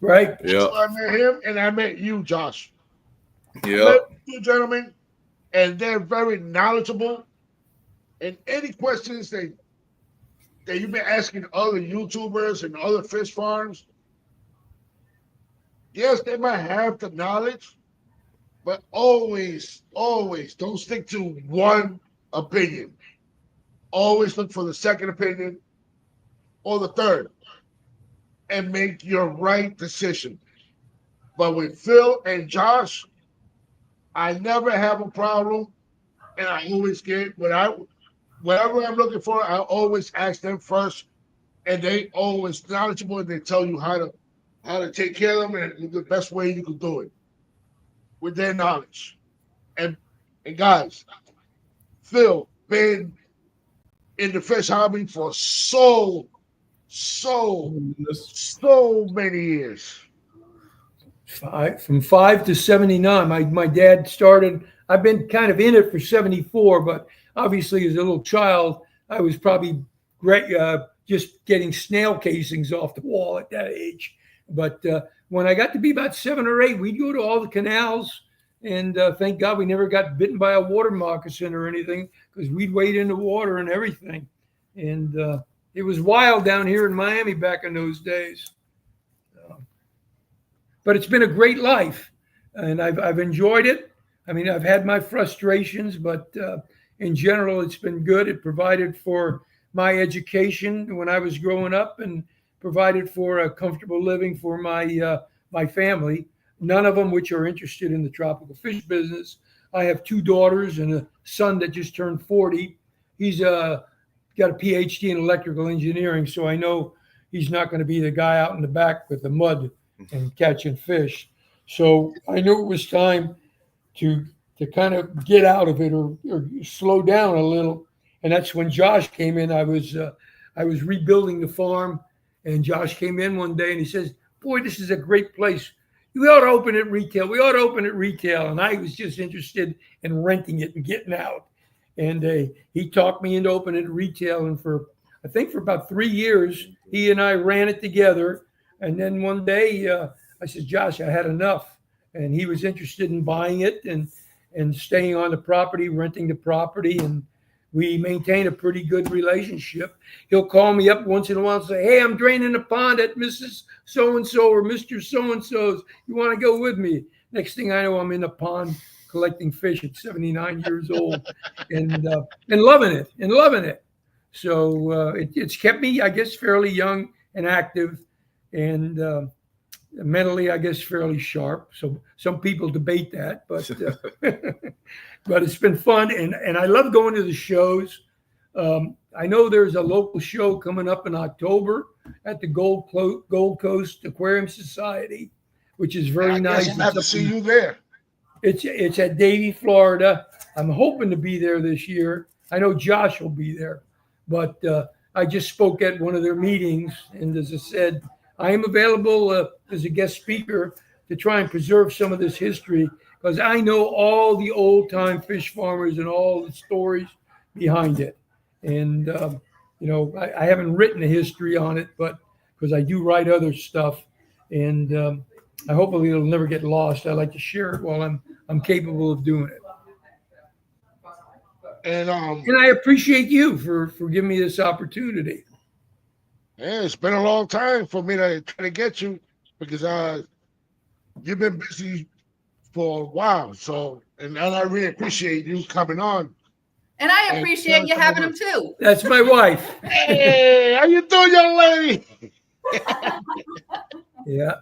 Right. Yeah. So I met him and I met you, Josh. Yeah. You gentlemen, and they're very knowledgeable. And any questions that you've been asking other YouTubers and other fish farms, yes, they might have the knowledge, but always, always don't stick to one opinion. Always look for the second opinion or the third and make your right decision. But with Phil and Josh, I never have a problem, and I always get whatever I'm looking for. I always ask them first, and they always knowledgeable. And they tell you how to take care of them and the best way you can do it with their knowledge. And and guys, Phil been in the fish hobby for so many years. From 5 to 79. My dad started. I've been kind of in it for 74, but obviously as a little child, I was probably great, just getting snail casings off the wall at that age. But when I got to be about 7 or 8, we'd go to all the canals, and thank God we never got bitten by a water moccasin or anything, because we'd wade in the water and everything. And it was wild down here in Miami back in those days. But it's been a great life, and I've enjoyed it. I mean, I've had my frustrations, but in general, it's been good. It provided for my education when I was growing up, and provided for a comfortable living for my family. None of them which are interested in the tropical fish business. I have 2 daughters and a son that just turned 40. He's got a PhD in electrical engineering, so I know he's not going to be the guy out in the back with the mud and catching fish. So I knew it was time to kind of get out of it or slow down a little. And that's when Josh came in. I was rebuilding the farm, and Josh came in one day and he says, "Boy, this is a great place. We ought to open it retail. We ought to open it retail." And I was just interested in renting it and getting out. And he talked me into opening it retail. And I think for about 3 years, he and I ran it together. And then one day I said, "Josh, I had enough." And he was interested in buying it and staying on the property, renting the property. And we maintain a pretty good relationship. He'll call me up once in a while and say, "Hey, I'm draining a pond at Mrs. So-and-so or Mr. So-and-so's. You want to go with me?" Next thing I know, I'm in the pond collecting fish at 79 years old and loving it. So it's kept me, I guess, fairly young and active, and mentally, I guess, fairly sharp. So some people debate that, but but it's been fun, and I love going to the shows. I know there's a local show coming up in October at the Gold Coast Aquarium Society, which is very nice. I'll have to see you there. It's at Davie, Florida. I'm hoping to be there this year. I know Josh will be there, but I just spoke at one of their meetings, and as I said, I am available as a guest speaker to try and preserve some of this history, because I know all the old-time fish farmers and all the stories behind it. And, I haven't written a history on it, but because I do write other stuff, and hopefully it'll never get lost. I like to share it while I'm capable of doing it. And I appreciate you for giving me this opportunity. Yeah, it's been a long time for me to try to get you, because you've been busy for a while. So, and I really appreciate you coming on. And I appreciate you having him too. That's my wife. Hey, how you doing, young lady? Yeah.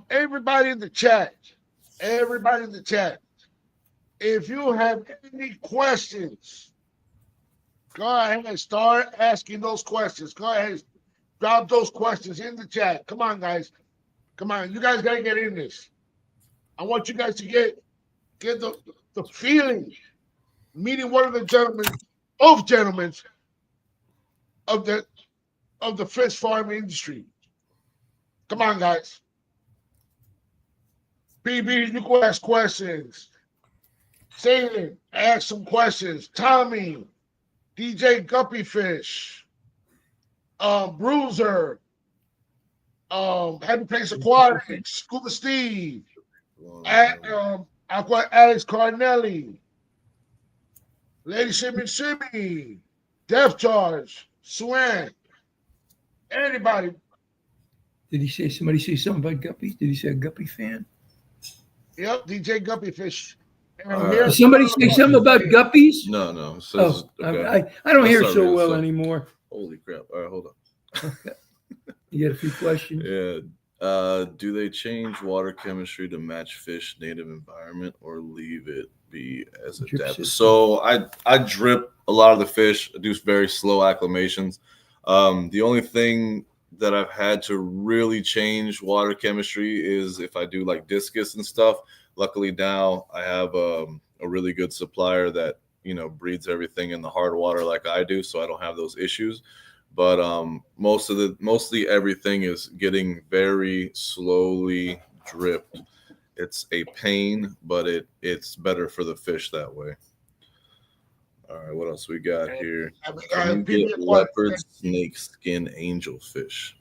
Everybody in the chat, if you have any questions, go ahead and start asking those questions. Go ahead and drop those questions in the chat. Come on, guys. Come on. You guys got to get in this. I want you guys to get the feeling, meeting one of the both gentlemen of the fish farm industry. Come on, guys. PB, you can ask questions. Salem, ask some questions. Tommy, DJ Guppyfish, Bruiser, Happy Place Aquatics, Scuba Steve, Alex Carnelli, Lady Shimmy, Death Charge, Swan, anybody. Did he say somebody say something about guppies? Did he say a guppy fan? Yep, DJ Guppy Fish. And All right. here's Did somebody say something about guppies? No. It says, Oh, okay. I don't That's hear not so real well stuff. anymore. Holy crap. All right, hold on. You got a few questions? Yeah. Do they change water chemistry to match fish native environment or leave it be as Drip adapted? system. So I drip a lot of the fish. I do very slow acclimations. The only thing that I've had to really change water chemistry is if I do like discus and stuff. Luckily now I have a really good supplier that, you know, breeds everything in the hard water like I do, so I don't have those issues. But mostly everything is getting very slowly dripped. It's a pain, but it's better for the fish that way. All right, what else we got here? Can you get leopard snake skin angelfish?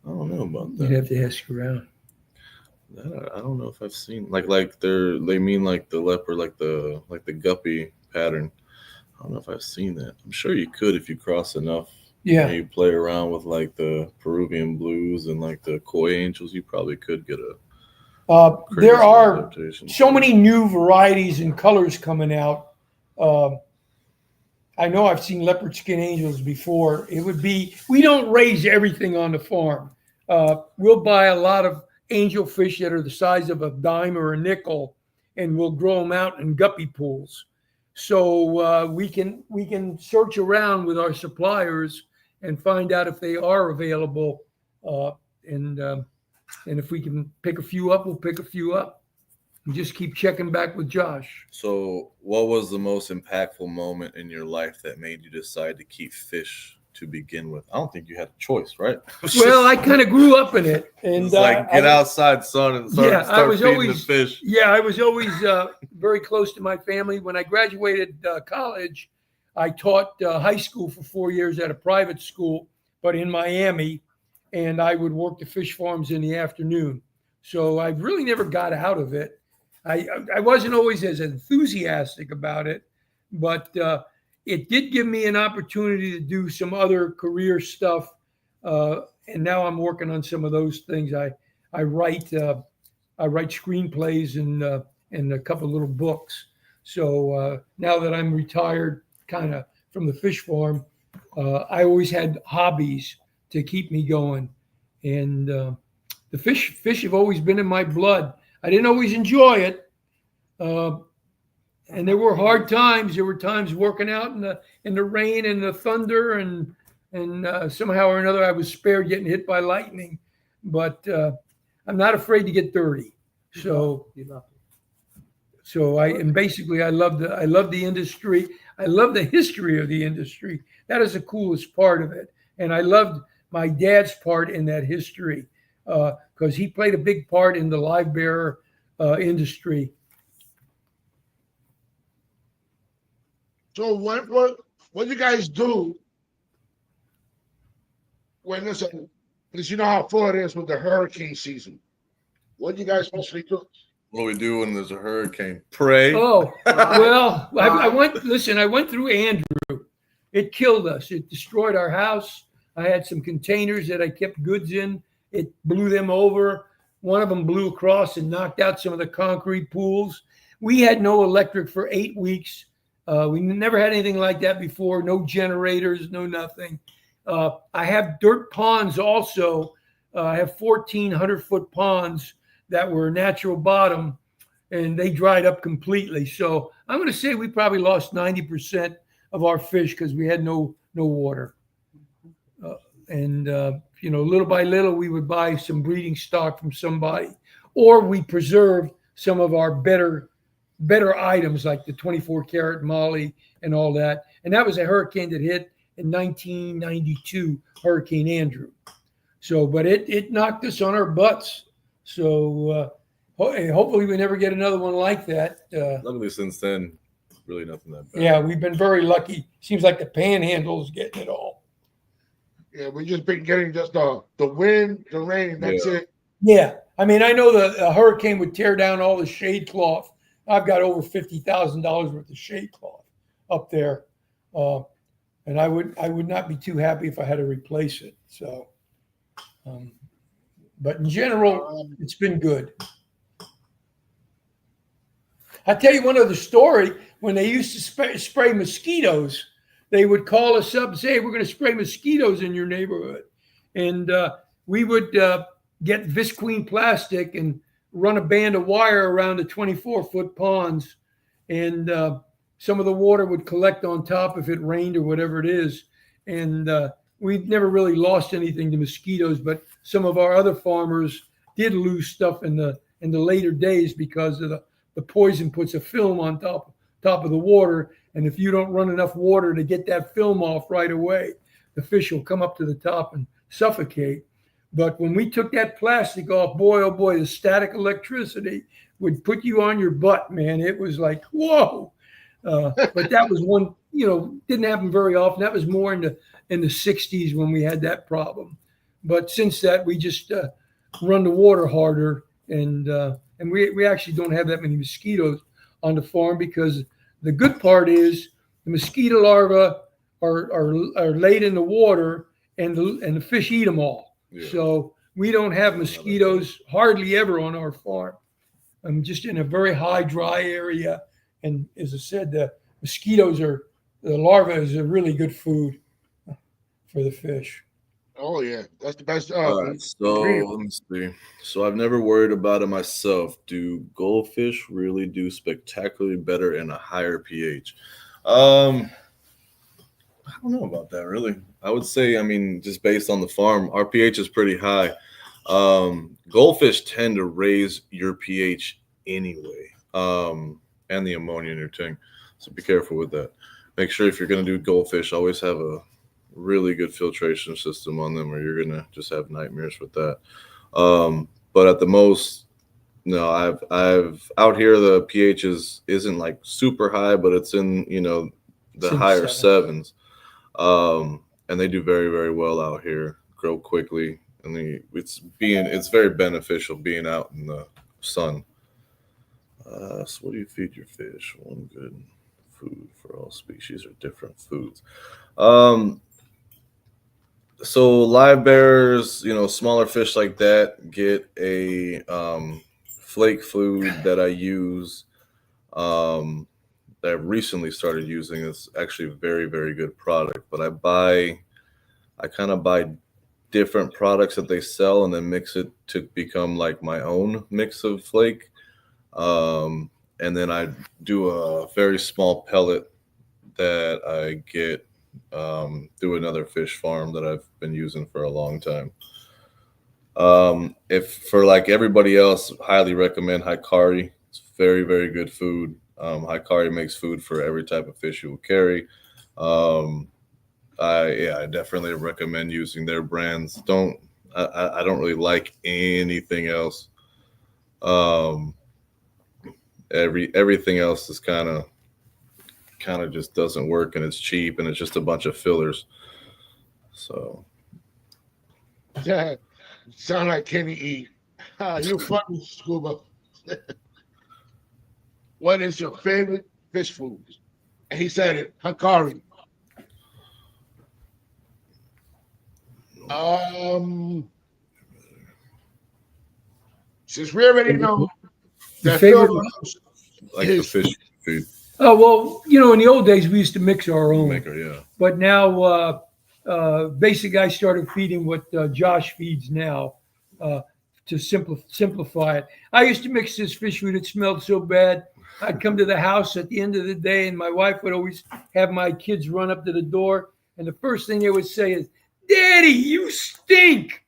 I don't know about You'd that. have to ask around. I don't know if I've seen like they mean like the leopard, like the guppy pattern. I don't know if I've seen that. I'm sure you could if you cross enough. Yeah. You play around with like the Peruvian blues and like the koi angels, you probably could get a crazy There are adaptation. so many new varieties and colors coming out. I know I've seen leopard skin angels before. We don't raise everything on the farm. We'll buy a lot of angel fish that are the size of a dime or a nickel, and we'll grow them out in guppy pools. So we can search around with our suppliers and find out if they are available. And if we can pick a few up, we'll pick a few up. And just keep checking back with Josh. So what was the most impactful moment in your life that made you decide to keep fish to begin with? I don't think you had a choice, right? Well, I kind of grew up in it, and It's like get outside, son, and start I was feeding always the fish. Yeah, I was always very close to my family. When I graduated college, I taught high school for 4 years at a private school, but in Miami, and I would work the fish farms in the afternoon. So I really never got out of it. I wasn't always as enthusiastic about it, but it did give me an opportunity to do some other career stuff. And now I'm working on some of those things. I write screenplays and a couple of little books. So now that I'm retired kind of from the fish farm, I always had hobbies to keep me going. And the fish have always been in my blood. I didn't always enjoy it. And there were hard times. There were times working out in the rain and the thunder, and somehow or another I was spared getting hit by lightning. But I'm not afraid to get dirty. So I love the industry. I love the history of the industry. That is the coolest part of it. And I loved my dad's part in that history because he played a big part in the live bearer industry. So what you guys do when because you know how full it is with the hurricane season. What do you guys mostly do? What do we do when there's a hurricane? Pray. Oh, well, I went through Andrew. It killed us. It destroyed our house. I had some containers that I kept goods in. It blew them over. One of them blew across and knocked out some of the concrete pools. We had no electric for 8 weeks. We never had anything like that before. No generators, no nothing. I have dirt ponds also. I have 1,400-foot ponds that were natural bottom, and they dried up completely. So I'm going to say we probably lost 90% of our fish because we had no water. Little by little, we would buy some breeding stock from somebody, or we preserved some of our better items like the 24-karat molly and all that. And that was a hurricane that hit in 1992, Hurricane Andrew. So, but it knocked us on our butts. So hopefully we never get another one like that. Luckily, since then, really nothing that bad. Yeah, we've been very lucky. Seems like the Panhandle is getting it all. Yeah, we just been getting just the wind, the rain. That's it. Yeah, I mean, I know the hurricane would tear down all the shade cloth. I've got over $50,000 worth of shade cloth up there. And I would not be too happy if I had to replace it. So, but in general, it's been good. I'll tell you one other story. When they used to spray mosquitoes, they would call us up and say, hey, we're going to spray mosquitoes in your neighborhood. And we would get Visqueen plastic and run a band of wire around the 24-foot ponds. And some of the water would collect on top if it rained or whatever it is. And we never really lost anything to mosquitoes, but some of our other farmers did lose stuff in the later days because of the poison puts a film on top of the water. And if you don't run enough water to get that film off right away, the fish will come up to the top and suffocate. But when we took that plastic off, boy, oh boy, the static electricity would put you on your butt, man. It was like, whoa. But that was one, didn't happen very often. That was more in the 60s when we had that problem. But since that, we just run the water harder, and we actually don't have that many mosquitoes on the farm, because the good part is the mosquito larvae are laid in the water, and the fish eat them all. Yeah. So we don't have mosquitoes hardly ever on our farm. I'm just in a very high dry area, and as I said, the larvae is a really good food for the fish. Oh yeah, that's the best. All right, so let me see. So I've never worried about it myself. Do goldfish really do spectacularly better in a higher pH? I don't know about that, really. I would say, just based on the farm, our pH is pretty high. Goldfish tend to raise your pH anyway, and the ammonia in your tank. So be careful with that. Make sure if you're going to do goldfish, always have a really good filtration system on them, or you're going to just have nightmares with that. But at the most, no, I've out here, the pH isn't like super high, but it's in, the higher sevens. And they do very, very well out here, grow quickly. And it's very beneficial being out in the sun. So what do you feed your fish? One good food for all species or different foods. So live bearers, smaller fish like that get a flake food that I use. That I've recently started using. It's actually a very, very good product. But I kind of buy different products that they sell and then mix it to become like my own mix of flake. And then I do a very small pellet that I get through another fish farm that I've been using for a long time. If for like everybody else, highly recommend Hikari. It's very, very good food. Hikari makes food for every type of fish you will carry. I definitely recommend using their brands. I don't really like anything else. Everything else is kind of just doesn't work, and it's cheap, and it's just a bunch of fillers. So yeah, sound like Kenny E. You funny, Scuba. What is your favorite fish food? And he said it, Hikari. Since we already know that favorite, like the fish food. Oh, well, in the old days, we used to mix our own. Yeah. But now, Basic I started feeding what Josh feeds now to simplify it. I used to mix this fish food. It smelled so bad. I'd come to the house at the end of the day, and my wife would always have my kids run up to the door. And the first thing they would say is, "Daddy, you stink."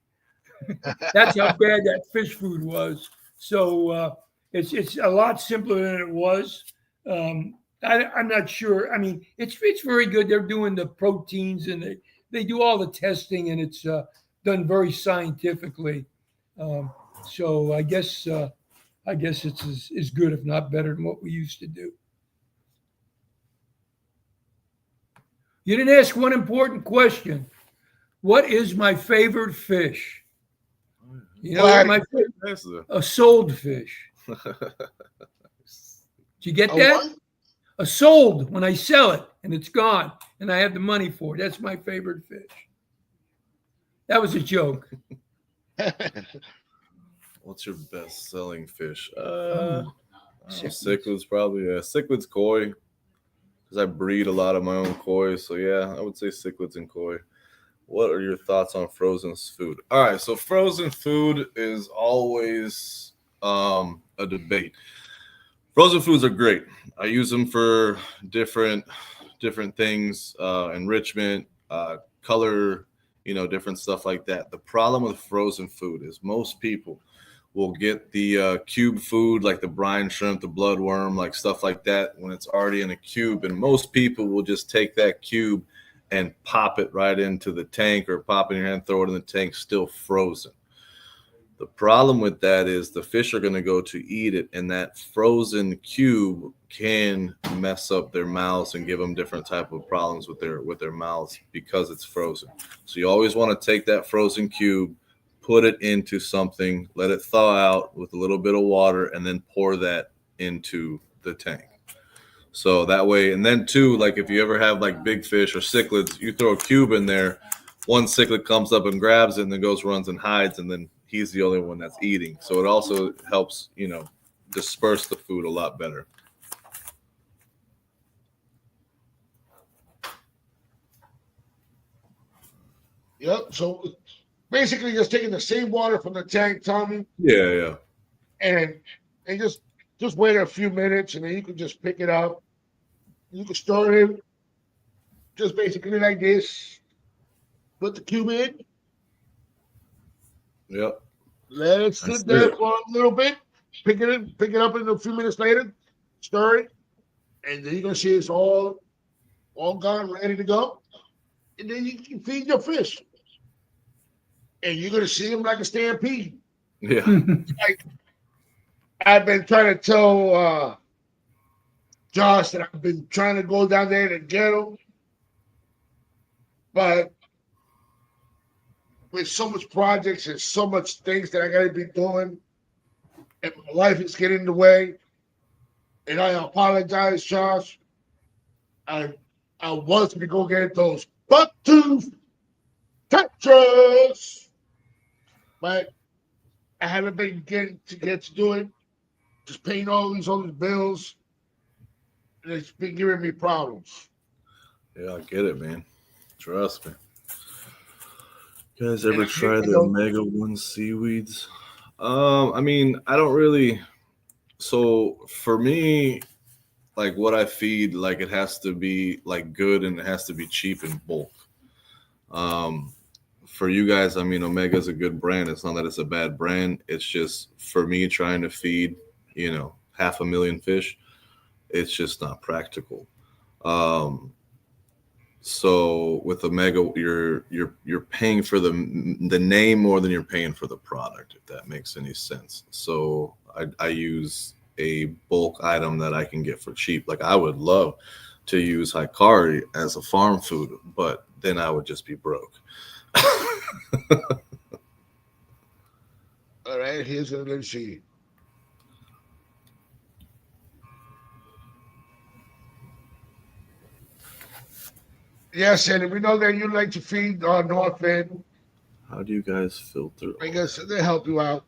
That's how bad that fish food was. So it's a lot simpler than it was. I'm not sure. It's very good. They're doing the proteins, and they do all the testing, and it's done very scientifically. So I guess it's as good, if not better, than what we used to do. You didn't ask one important question. What is my favorite fish? My favorite? A sold fish. Did you get that? A sold, when I sell it and it's gone. and I had the money for it. That's my favorite fish. That was a joke. What's your best selling fish? Cichlids. Cichlids probably. Yeah, cichlids, koi. Because I breed a lot of my own koi, so yeah, I would say cichlids and koi. What are your thoughts on frozen food? All right, so frozen food is always a debate. Frozen foods are great. I use them for different things, enrichment, color, different stuff like that. The problem with frozen food is most people will get the cube food, like the brine shrimp, the bloodworm, like stuff like that, when it's already in a cube. And most people will just take that cube and pop it right into the tank, or pop it in your hand, throw it in the tank, still frozen. The problem with that is the fish are going to go to eat it, and that frozen cube can mess up their mouths and give them different type of problems with their mouths because it's frozen. So you always want to take that frozen cube, put it into something, let it thaw out with a little bit of water, and then pour that into the tank. So that way, and then too, like if you ever have like big fish or cichlids, you throw a cube in there, one cichlid comes up and grabs it and then goes, runs and hides, and then he's the only one that's eating. So it also helps, disperse the food a lot better. Yep. So basically, just taking the same water from the tank, Tommy, Yeah. and just wait a few minutes, and then you can just pick it up. You can store it just basically like this. Put the cube in, Yep. let it sit there for a little bit. Pick it up in a few minutes later. Stir it, and then you're gonna see it's all gone, ready to go. And then you can feed your fish, and you're gonna see them like a stampede. Yeah. Like I've been trying to tell Josh that I've been trying to go down there to get them, but with so much projects and so much things that I got to be doing, and my life is getting in the way. And I apologize, Josh. I was going to go get those bucktooth Tetras, but I haven't been getting to get to do it. Just paying all these bills, and it's been giving me problems. Yeah, I get it, man. Trust me. You guys ever And try the Omega 1 seaweeds? I mean, I don't really. So for me, like what I feed, like it has to be like good, and it has to be cheap in bulk. For you guys, I mean, Omega is a good brand. It's not that it's a bad brand. It's just for me trying to feed, 500,000 fish, it's just not practical. So with Omega, you're paying for the name more than you're paying for the product, if that makes any sense. So I use a bulk item that I can get for cheap. Like I would love to use Hikari as a farm food, but then I would just be broke. All right, here's what let's see. Yes, and we know that you like to feed North End. How do you guys filter? I guess they help you out.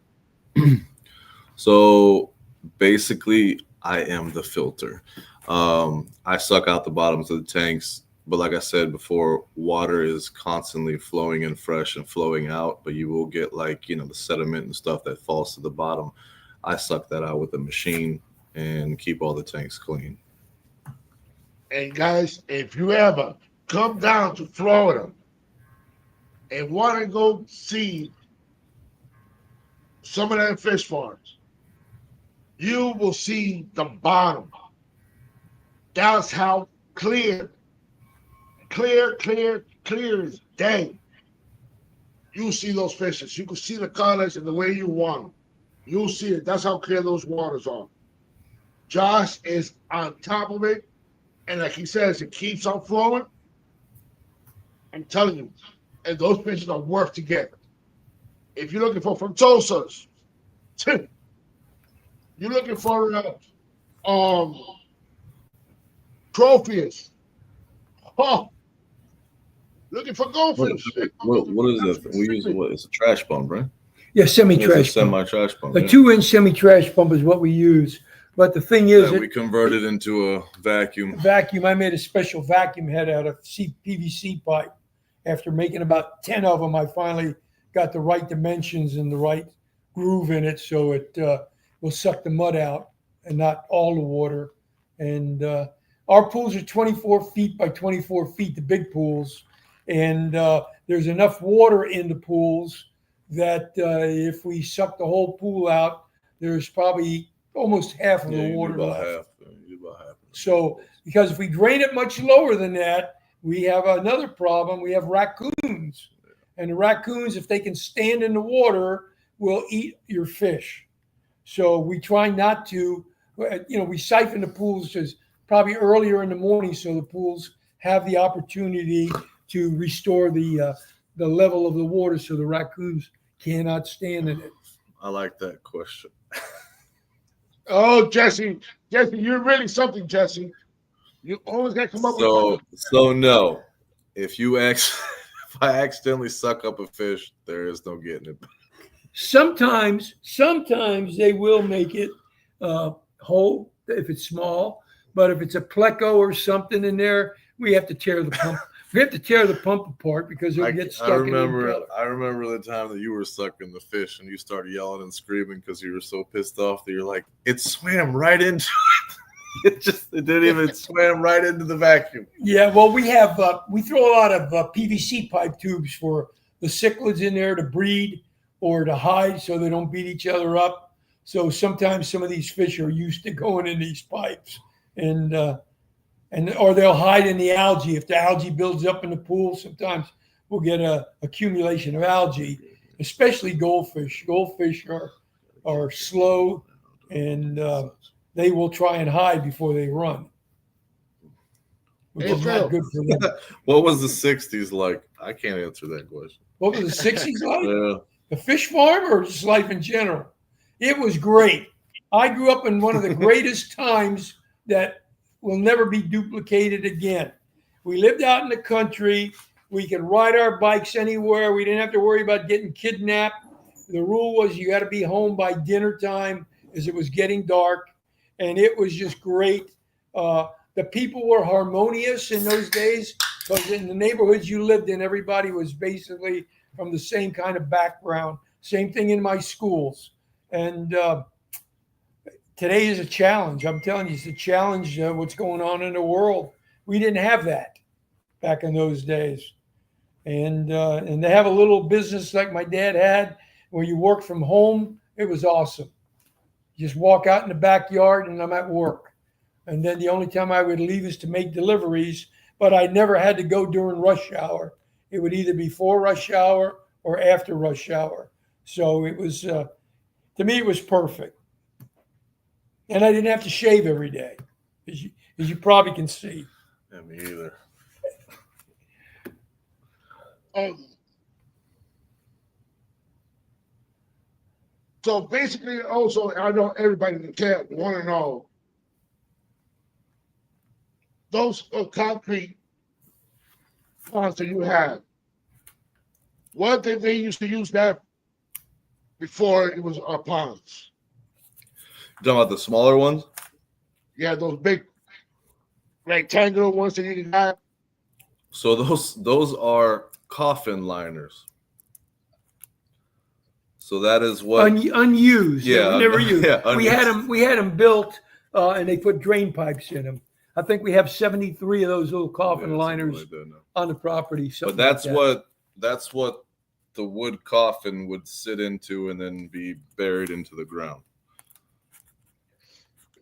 So basically, I am the filter. I suck out the bottoms of the tanks, but like I said before, water is constantly flowing in fresh and flowing out, but you will get like, the sediment and stuff that falls to the bottom. I suck that out with a machine and keep all the tanks clean. And guys, if you ever come down to Florida and want to go see some of them fish farms, you will see the bottom. That's how clear as day. You see those fishes. You can see the colors and the way you want them. You'll see it. That's how clear those waters are. Josh is on top of it. And like he says, it keeps on flowing. I'm telling you. And those fishes are worth to get. If you're looking for Frontosas, you're looking for Trophius. Oh, looking for What, goldfish. what is that? We use what? It's a trash pump, right? Yeah, It's a semi-trash pump. semi-trash pump. A Yeah. 2-inch semi-trash pump is what we use. But the thing is, That we converted into a vacuum. vacuum, I made a special vacuum head out of PVC pipe. After making about 10 of them, I finally got the right dimensions and the right groove in it so it will suck the mud out and not all the water. And our pools are 24 feet by 24 feet, the big pools. And there's enough water in the pools that if we suck the whole pool out, there's probably almost half of Yeah, the you do water about left. half. You do about half. So, because if we drain it much lower than that, we have another problem. We have raccoons. And the raccoons, if they can stand in the water, will eat your fish. So we try not to, we siphon the pools just probably earlier in the morning so the pools have the opportunity to restore the level of the water so the raccoons cannot stand in it. I like that question. Oh, Jesse, you're really something, Jesse. You always got to come up with. So no. If I accidentally suck up a fish, there is no getting it back. Sometimes they will make it whole if it's small, but if it's a pleco or something in there, we have to tear the pump. We have to tear the pump apart because it'll get stuck in the impeller. I remember the time that you were sucking the fish and you started yelling and screaming because you were so pissed off that you're like, it swam right into it. It didn't even swam right into the vacuum. Yeah, well, we throw a lot of PVC pipe tubes for the cichlids in there to breed or to hide so they don't beat each other up. So sometimes some of these fish are used to going in these pipes, and or they'll hide in the algae. If the algae builds up in the pool, sometimes we'll get a accumulation of algae, especially goldfish. Goldfish are slow, and they will try and hide before they run, which is not good for them. What was the 60s like? I can't answer that question. What was the 60s like? Yeah. The fish farm or just life in general? It was great. I grew up in one of the greatest times that will never be duplicated again. We lived out in the country. We could ride our bikes anywhere. We didn't have to worry about getting kidnapped. The rule was you got to be home by dinner time as it was getting dark. And it was just great. The people were harmonious in those days because in the neighborhoods you lived in, everybody was basically from the same kind of background. Same thing in my schools. And today is a challenge. I'm telling you, it's a challenge. What's going on in the world? We didn't have that back in those days. And to have a little business like my dad had, where you work from home, it was awesome. You just walk out in the backyard, and I'm at work. And then the only time I would leave is to make deliveries. But I never had to go during rush hour. It would either be before rush hour or after rush hour. So it was, to me, it was perfect. And I didn't have to shave every day, as you probably can see. Yeah, me either. So basically, also, I know everybody in the camp want to know those concrete ponds that you have. What did they used to use that before it was ponds? You talking about the smaller ones? Yeah, those big rectangular ones that you got. So those are coffin liners. So that is what unused. Yeah, never used. Yeah, we had them built, and they put drain pipes in them. I think we have 73 of those little coffin liners like that, no. on the property. But that's what the wood coffin would sit into and then be buried into the ground.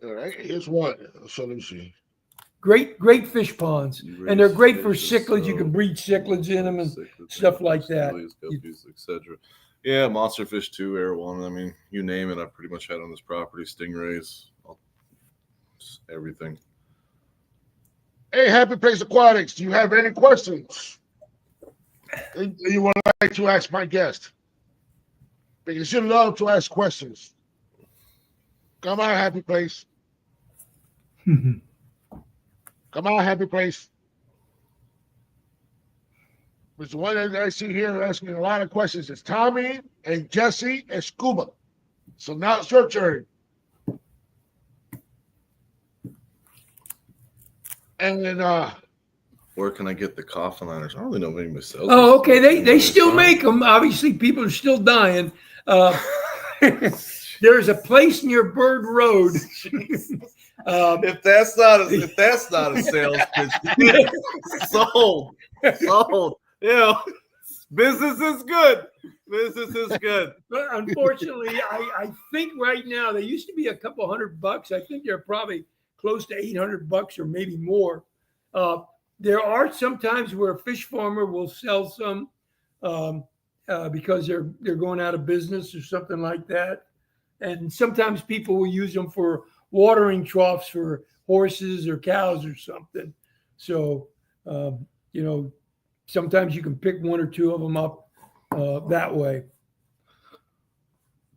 All right, here's one. So let me see. Great fish ponds, and they're great for cichlids. You can breed cichlids in them and stuff like that. Guppies, etc. Yeah, monster fish too, air one. I mean, you name it, I pretty much had on this property. Stingrays, everything. Hey, Happy Place Aquatics, do you have any questions you would like to ask my guest? Because you love to ask questions. Come on, Happy Place. Come on, Happy Place. There's one that I see here asking a lot of questions. It's Tommy and Jesse and Scuba. So now it's your turn. And then Where can I get the coffin liners? I don't really know if anybody sells. Oh, them. okay. They still make them. Obviously, people are still dying. There's a place near Bird Road. If that's not a sales pitch, sold. You know, business is good. Business is good. But unfortunately, I think right now they used to be a couple $100. I think they're probably close to $800 or maybe more. There are some times where a fish farmer will sell some because they're going out of business or something like that. And sometimes people will use them for watering troughs for horses or cows or something. So, sometimes you can pick one or two of them up that way.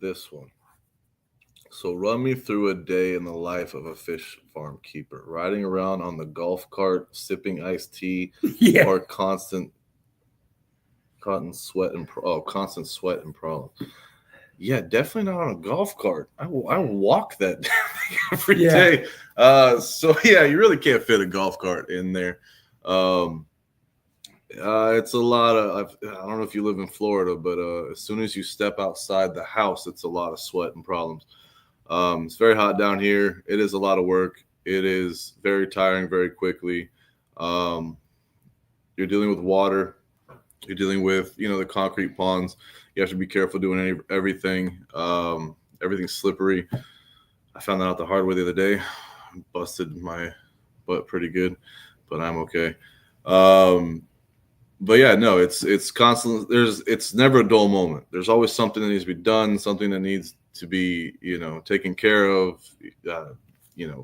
This one. So run me through a day in the life of a fish farm keeper. Riding around on the golf cart, sipping iced tea, Yeah. or constant sweat and problems. Yeah, definitely not on a golf cart. I walk that every day. So yeah, you really can't fit a golf cart in there. It's a lot of. I don't know if you live in Florida, but as soon as you step outside the house, it's a lot of sweat and problems. It's very hot down here. It is a lot of work. It is very tiring very quickly. You're dealing with water. You're dealing with, the concrete ponds. You have to be careful doing everything. Everything's slippery. I found that out the hard way the other day. Busted my butt pretty good, but I'm okay. But yeah, no, it's constant. It's never a dull moment. There's always something that needs to be done, something that needs to be, taken care of.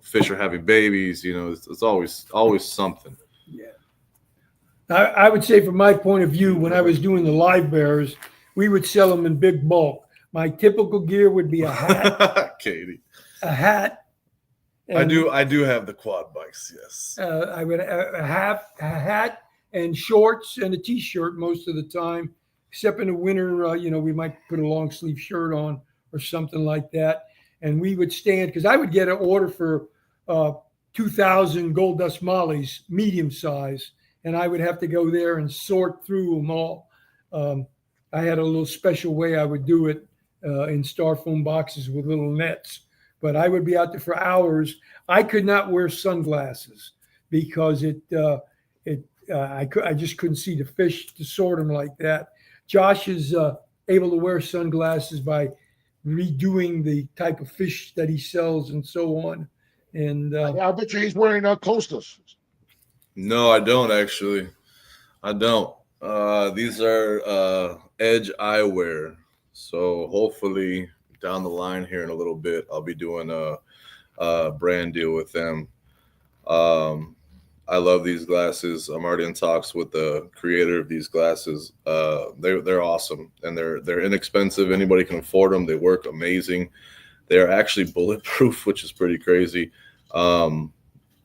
Fish are having babies. It's always something. Yeah. I would say from my point of view, when I was doing the live bears, we would sell them in big bulk. My typical gear would be a hat. Katie. A hat. I do have the quad bikes, yes. I would have a hat and shorts and a t-shirt most of the time, except in the winter, we might put a long sleeve shirt on or something like that. And we would stand, because I would get an order for 2,000 gold dust mollies, medium size, and I would have to go there and sort through them all. I had a little special way I would do it in styrofoam boxes with little nets, but I would be out there for hours. I could not wear sunglasses because I just couldn't see the fish to sort them like that. Josh is able to wear sunglasses by redoing the type of fish that he sells and so on. And I bet you he's wearing Costas. No, I don't actually. I don't. These are Edge Eyewear. So hopefully down the line here in a little bit, I'll be doing a brand deal with them. I love these glasses. I'm already in talks with the creator of these glasses. They're awesome, and they're inexpensive. Anybody can afford them. They work amazing. They're actually bulletproof, which is pretty crazy.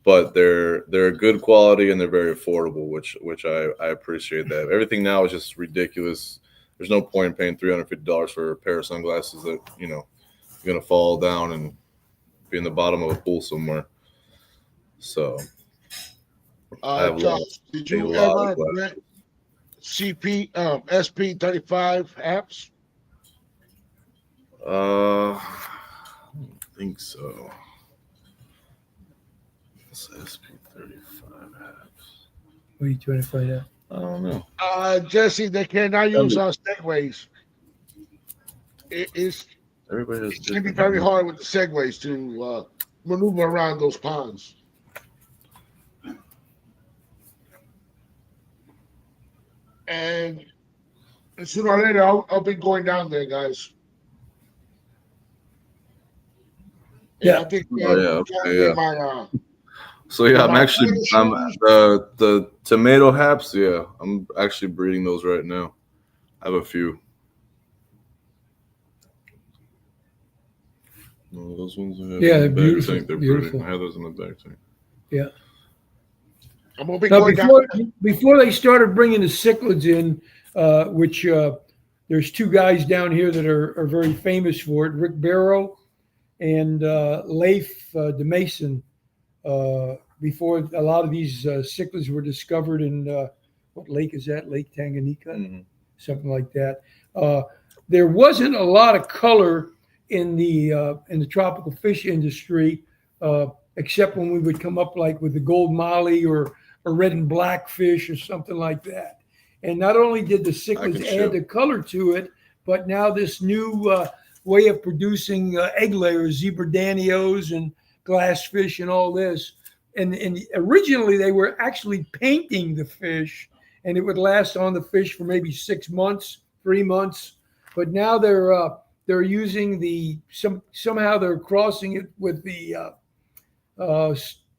But they're good quality and they're very affordable, which I appreciate that. Everything now is just ridiculous. There's no point in paying $350 for a pair of sunglasses that you're gonna fall down and be in the bottom of a pool somewhere. So. Josh, did you ever rent CP SP35 apps? I don't think so. It's SP35 apps. what are you trying to find out? I don't know. Jesse, they cannot use segways. It can be very hard with the segways to maneuver around those ponds. And sooner or later, I'll be going down there, guys. Yeah. I think So yeah, I'm the tomato haps. Yeah, I'm actually breeding those right now. I have a few. No, those ones. Yeah, they're beautiful. They're beautiful. pretty. I have those in the back tank. Yeah. I'm gonna be Now, going down. before they started bringing the cichlids in, which there's two guys down here that are very famous for it, Rick Barrow and Leif DeMason. Before a lot of these cichlids were discovered in what lake is that? Lake Tanganyika, something like that. There wasn't a lot of color in the tropical fish industry, except when we would come up like with the gold molly or red and black fish or something like that. And not only did the cichlids add the color to it, but now this new way of producing egg layers, zebra danios and glassfish and all this. And originally they were actually painting the fish, and it would last on the fish for maybe 6 months, 3 months. But now they're using somehow they're crossing it with the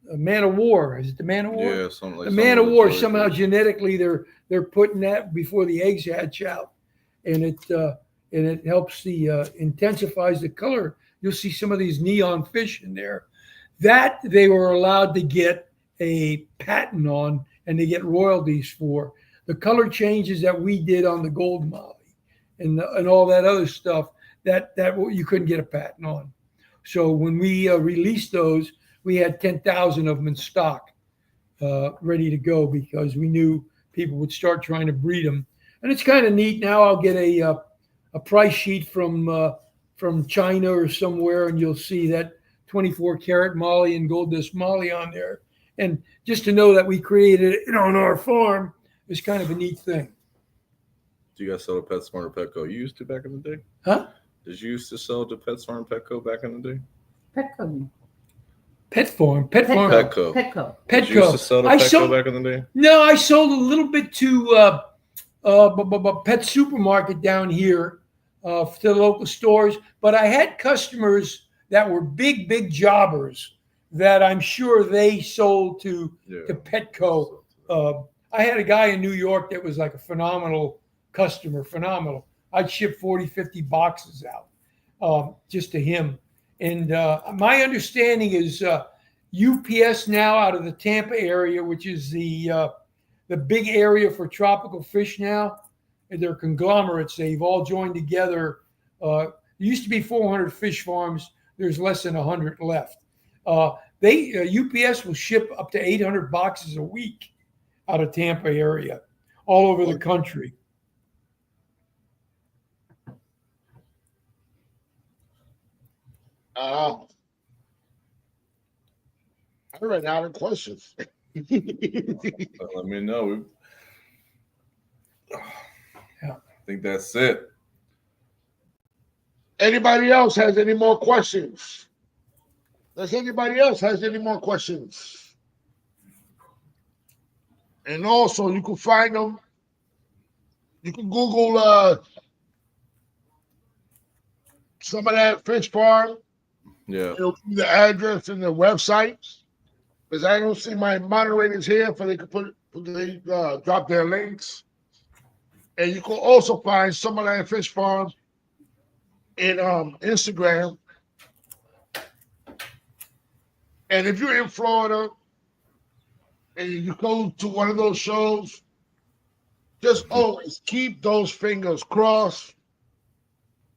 man of war. Is it the man of war? Yeah, something like the man of war. Really Somehow cool. Genetically they're putting that before the eggs hatch out, and it helps intensifies the color. You'll see some of these neon fish in there that they were allowed to get a patent on and they get royalties for. The color changes that we did on the gold molly and all that other stuff that you couldn't get a patent on. So when we released those, we had 10,000 of them in stock, ready to go, because we knew people would start trying to breed them. And it's kind of neat. Now I'll get a price sheet from China or somewhere, and you'll see that 24 karat molly and gold dust molly on there. And just to know that we created it on our farm is kind of a neat thing. Do you guys sell to PetSmart or Petco? You used to back in the day? Huh? Did you used to sell to PetSmart and Petco back in the day? Petco. Pet farm. Petco. Petco. Did you used to sell to Petco back in the day? No, I sold a little bit to pet supermarket down here, to the local stores. But I had customers that were big jobbers that I'm sure they sold to Petco. I had a guy in New York that was like a phenomenal customer, phenomenal. I'd ship 40, 50 boxes out just to him. And my understanding is UPS now out of the Tampa area, which is the big area for tropical fish now, and they're conglomerates. They've all joined together. There used to be 400 fish farms. There's less than 100 left. UPS will ship up to 800 boxes a week out of Tampa area, all over the country. I ran out of questions. Let me know. I think that's it. Anybody else has any more questions? Does anybody else has any more questions? And also, you can find them. You can Google some of that fish farm. Yeah. It'll be the address and the website. Because I don't see my moderators here, for they could drop their links. And you can also find some of that fish farm in Instagram. And if you're in Florida and you go to one of those shows, just always keep those fingers crossed,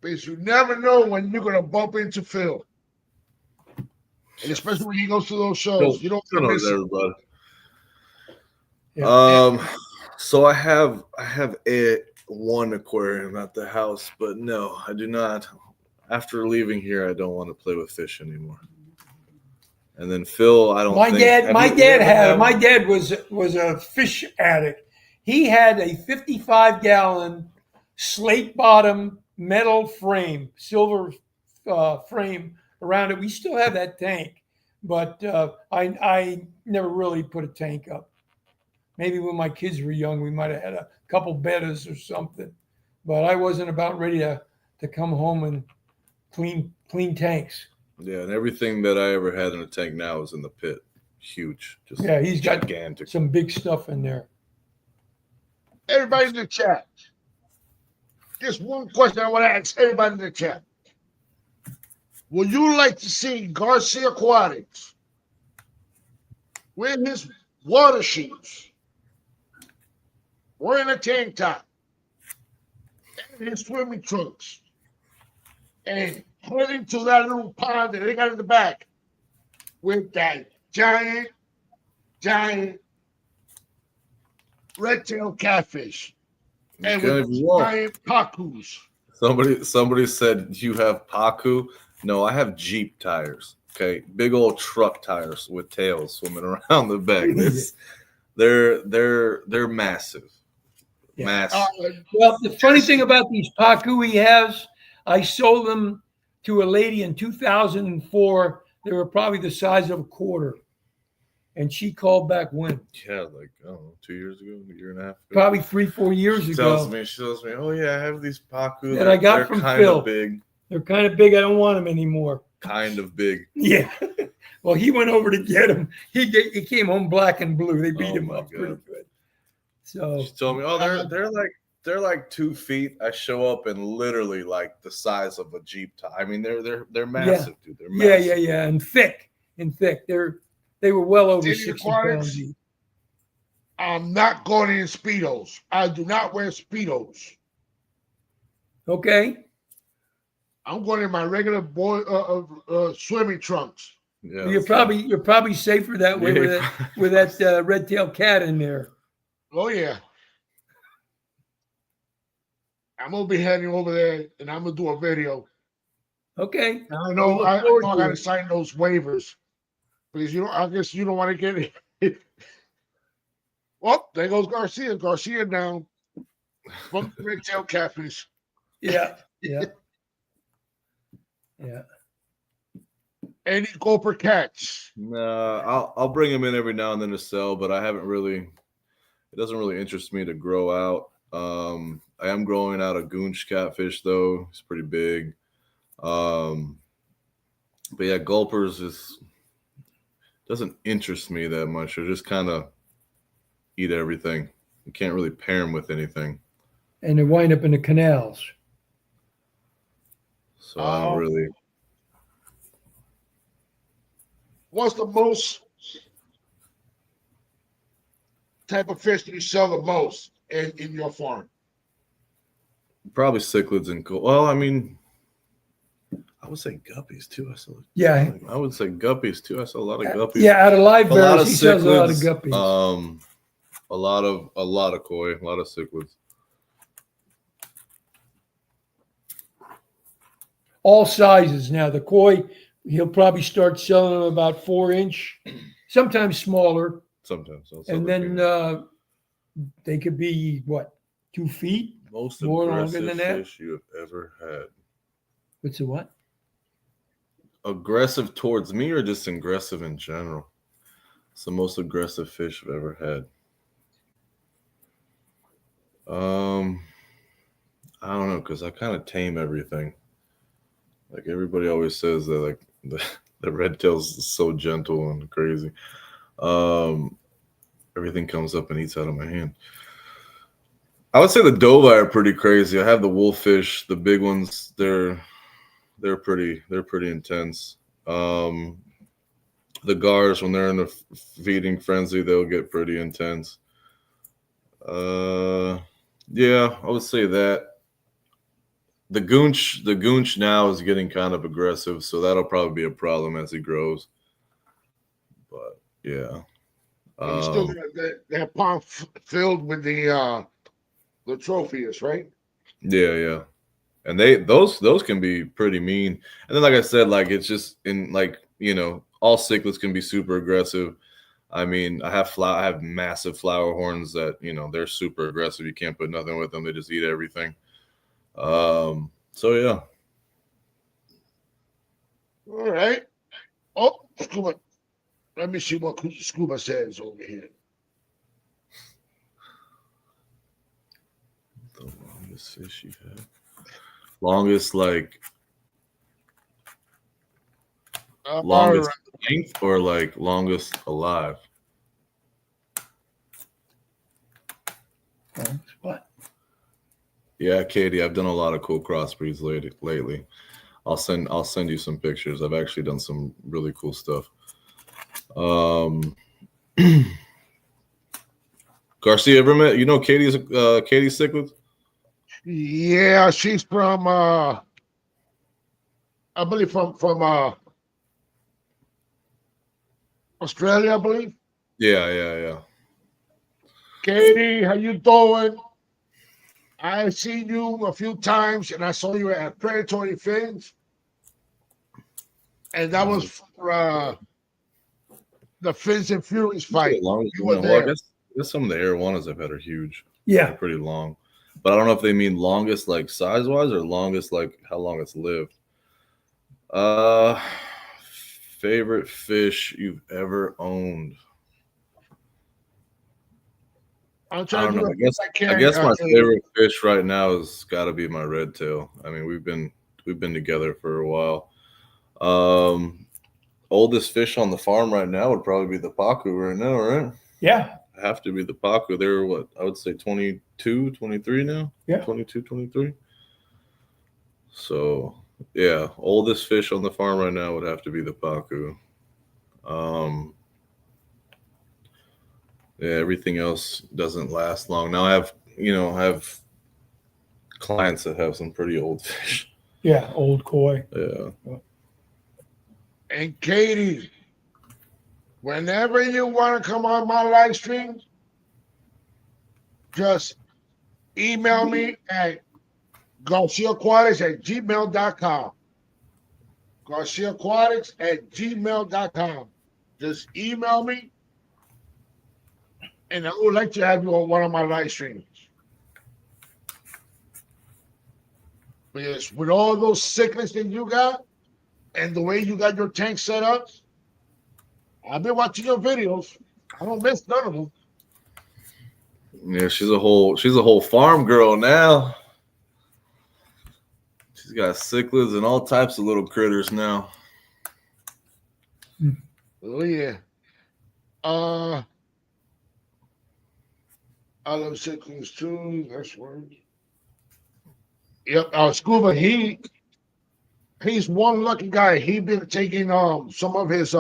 because you never know when you're going to bump into Phil. And especially when he goes to those shows. You don't miss it. Everybody. Yeah. So I have one aquarium at the house, but no, I do not. After leaving here, I don't want to play with fish anymore. And then Phil, I don't. My dad was a fish addict. He had a 55-gallon slate bottom metal frame, silver frame around it. We still have that tank, but I never really put a tank up. Maybe when my kids were young, we might have had a couple bettas or something, but I wasn't about ready to come home and clean tanks. Yeah, and everything that I ever had in a tank now is in the pit. Huge. Just He's gigantic. got some big stuff in there. Everybody in the chat. Just one question I want to ask everybody in the chat. Would you like to see Garcia Aquatics with his water shoes, wearing a tank top, and his swimming trunks, and heading to that little pond that they got in the back with that giant red-tailed catfish and Okay, with if you want. giant pacus. Somebody said you have Pacu. No, I have Jeep tires. Okay, big old truck tires with tails swimming around the back. They're massive, Yeah. massive. Well, the funny thing about these Pacu he has, I sold them to a lady in 2004. They were probably the size of a quarter. And she called back when? Yeah, like I don't know, 2 years ago, a year and a half ago. Probably 3-4 years She ago. tells me, oh yeah, I have these Pacu. That I got they're from kind Phil. of big, They're kind of big. I don't want them anymore. kind of big. Yeah. Well, he went over to get them. He came home black and blue. They beat Oh him my up God. pretty good. So She told me, oh, they're like 2 feet. I show up and literally like the size of a Jeep tire. I mean, they're massive, dude. They're massive. yeah, and thick. They were well over Daily 60 Aquatics. pounds each. I'm not going in Speedos. I do not wear Speedos. Okay. I'm going in my regular boy swimming trunks. Yeah, You're probably safer that way Yeah. with that red-tailed cat in there. Oh yeah. I'm gonna be heading over there and I'm gonna do a video. Okay. And I know We'll I look forward to gotta it. sign those waivers because I guess you don't want to get it. Well, there goes Garcia. Garcia down from Red Tail Catfish. Yeah. Any gopher cats. Nah, I'll bring them in every now and then to sell, but I haven't really. It doesn't really interest me to grow out. I am growing out a goonch catfish though. It's pretty big. But yeah, gulpers doesn't interest me that much. They just kind of eat everything. You can't really pair them with anything. And they wind up in the canals. So I don't really. What's the most type of fish do you sell the most in your farm? Probably cichlids and well, I mean, I would say guppies too. Yeah. I would say guppies too. I saw a lot of guppies. Yeah, out of live A lot bears, of he sells a lot of cichlids. guppies. A lot of koi, a lot of cichlids. All sizes now. The koi, he'll probably start selling them about 4-inch, sometimes smaller. Sometimes. And then they could be, what, 2 feet? most more longer aggressive than that? fish you have ever had. What's the what? Aggressive towards me or just aggressive in general? It's the most aggressive fish I've ever had. I don't know, because I kind of tame everything. Like everybody always says that like the red tail's so gentle and crazy. Everything comes up and eats out of my hand. I would say the dovi are pretty crazy. I have the wolffish, the big ones. They're pretty intense. The gars, when they're in a feeding frenzy, they'll get pretty intense. Yeah, I would say that. The goonch now is getting kind of aggressive, so that'll probably be a problem as he grows. But yeah, You still got that pond filled with the trophies, right? yeah, and those can be pretty mean. And then, like I said, like it's just in like all cichlids can be super aggressive. I mean, I have massive flower horns that they're super aggressive. You can't put nothing with them; they just eat everything. So yeah. All right. Oh, scuba. Let me see what scuba says over here. The longest fish you had? Longest like longest length or like longest alive? What? Yeah, Katie, I've done a lot of cool crossbreeds lately. I'll send you some pictures. I've actually done some really cool stuff. Garcia ever met? You know Katie Cichlids? Yeah, she's from I believe from Australia, I believe. Yeah. Katie, how you doing? I've seen you a few times, and I saw you at Predatory Fins, and that was for the Fins and Furies fight. Long, You were well, there. I guess some of the arowanas I've had are huge. Yeah. They're pretty long. But I don't know if they mean longest like size wise or longest like how long it's lived. Favorite fish you've ever owned? I'm I trying don't to know. do I guess my favorite fish right now has got to be my red tail. I mean, we've been together for a while. Oldest fish on the farm right now would probably be the pacu right now, right? Yeah. Have to be the pacu. They're what I would say 22, 23 now. Yeah. 22, 23. So yeah, oldest fish on the farm right now would have to be the pacu. Yeah, everything else doesn't last long. Now I have clients that have some pretty old fish. Yeah. Old koi. Yeah. And Katie, whenever you want to come on my live stream, just email me at GarciaAquatics@gmail.com. GarciaAquatics@gmail.com. Just email me, and I would like to have you on one of my live streams. Because with all those sickness that you got, and the way you got your tank set up, I've been watching your videos. I don't miss none of them. Yeah, she's a whole farm girl now. She's got cichlids and all types of little critters now. Oh yeah. I love cichlids too. That's one. Yep. Scuba. He's one lucky guy. He been taking some of his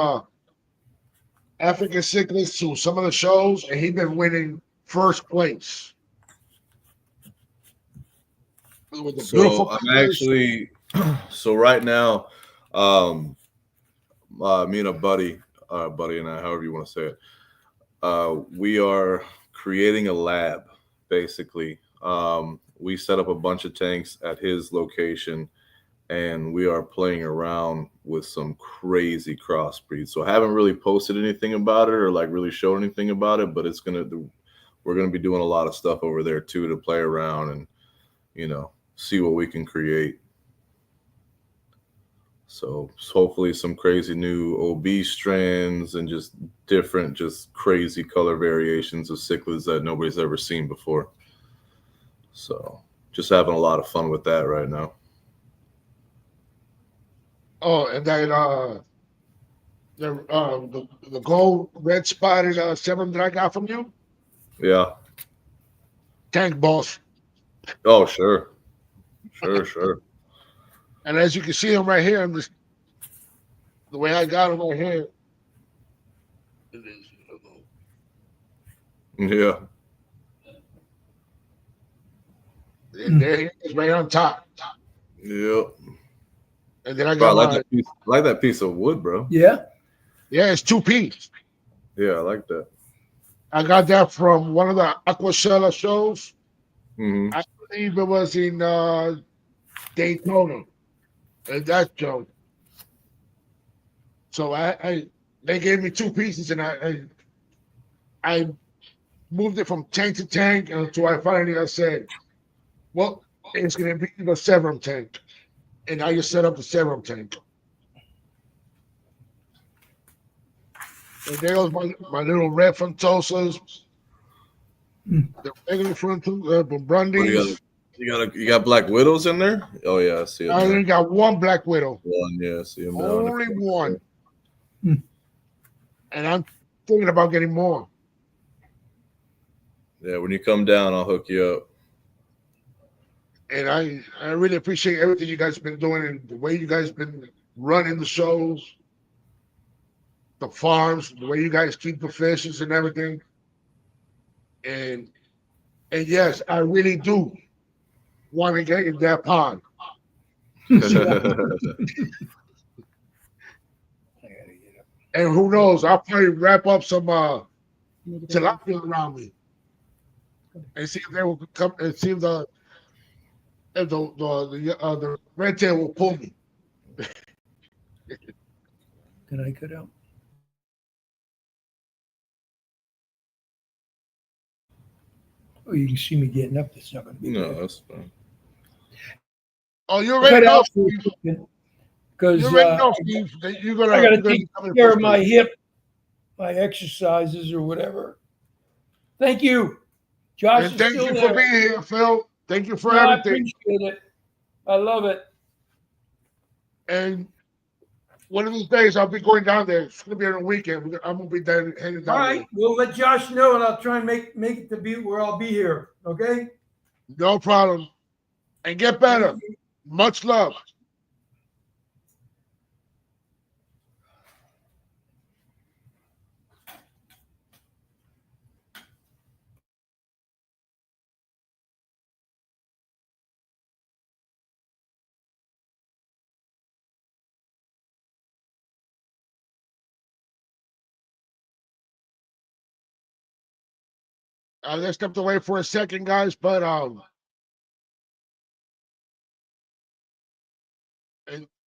African cichlids to some of the shows, and he been winning first place. With the So I'm colors. actually so right now, me and a buddy and I, however you want to say it, we are creating a lab basically. We set up a bunch of tanks at his location, and we are playing around with some crazy crossbreeds. So I haven't really posted anything about it or like really showed anything about it, but we're gonna be doing a lot of stuff over there too to play around and see what we can create. So hopefully some crazy new OB strands and just different, just crazy color variations of cichlids that nobody's ever seen before. So just having a lot of fun with that right now. Oh, and that the gold red spotted seven that I got from you, Yeah. tank boss. Oh, sure. Sure. And as you can see him right here, the way I got him right here. Yeah. And there he is, right on top. Yep. And then I Bro, got I like that piece of wood, bro. Yeah. it's 2P. Yeah, I like that. I got that from one of the Aquashella shows. Hmm. I believe it was in Daytona. And that show. So they gave me 2 pieces, and I moved it from tank to tank until I said, well, it's going to be the Severum tank. And I just set up the Severum tank. And there was my little red Frontosas. The regular Brundys. You got Black Widows in there? Oh yeah, I see it. I only got one Black Widow. One, yeah, I see him. Only one. And I'm thinking about getting more. Yeah, when you come down, I'll hook you up. And I really appreciate everything you guys have been doing and the way you guys been running the shows, the farms, the way you guys keep the fishes and everything. And yes, I really do want to get in that pond. And who knows? I'll probably wrap up some tilapia around me and see if they will come and see if the red tail will pull me. Can I cut out? Oh, you can see me getting up. That's not going to be No, good. that's fine. Oh, you Cut already know, out Steve. because You already know, Steve, that I got to you're gonna take be coming care for of my Steve. hip, my exercises or whatever. Thank you. Josh And is thank still you for there. being here, Phil. Thank you for No, I everything. appreciate it. I love it. And one of these days, I'll be going down there. It's gonna be on a weekend. I'm gonna be headed All down right, there. we'll let Josh know, and I'll try and make it to be where I'll be here. Okay. No problem. And get better. Much love. I stepped away for a second, guys, but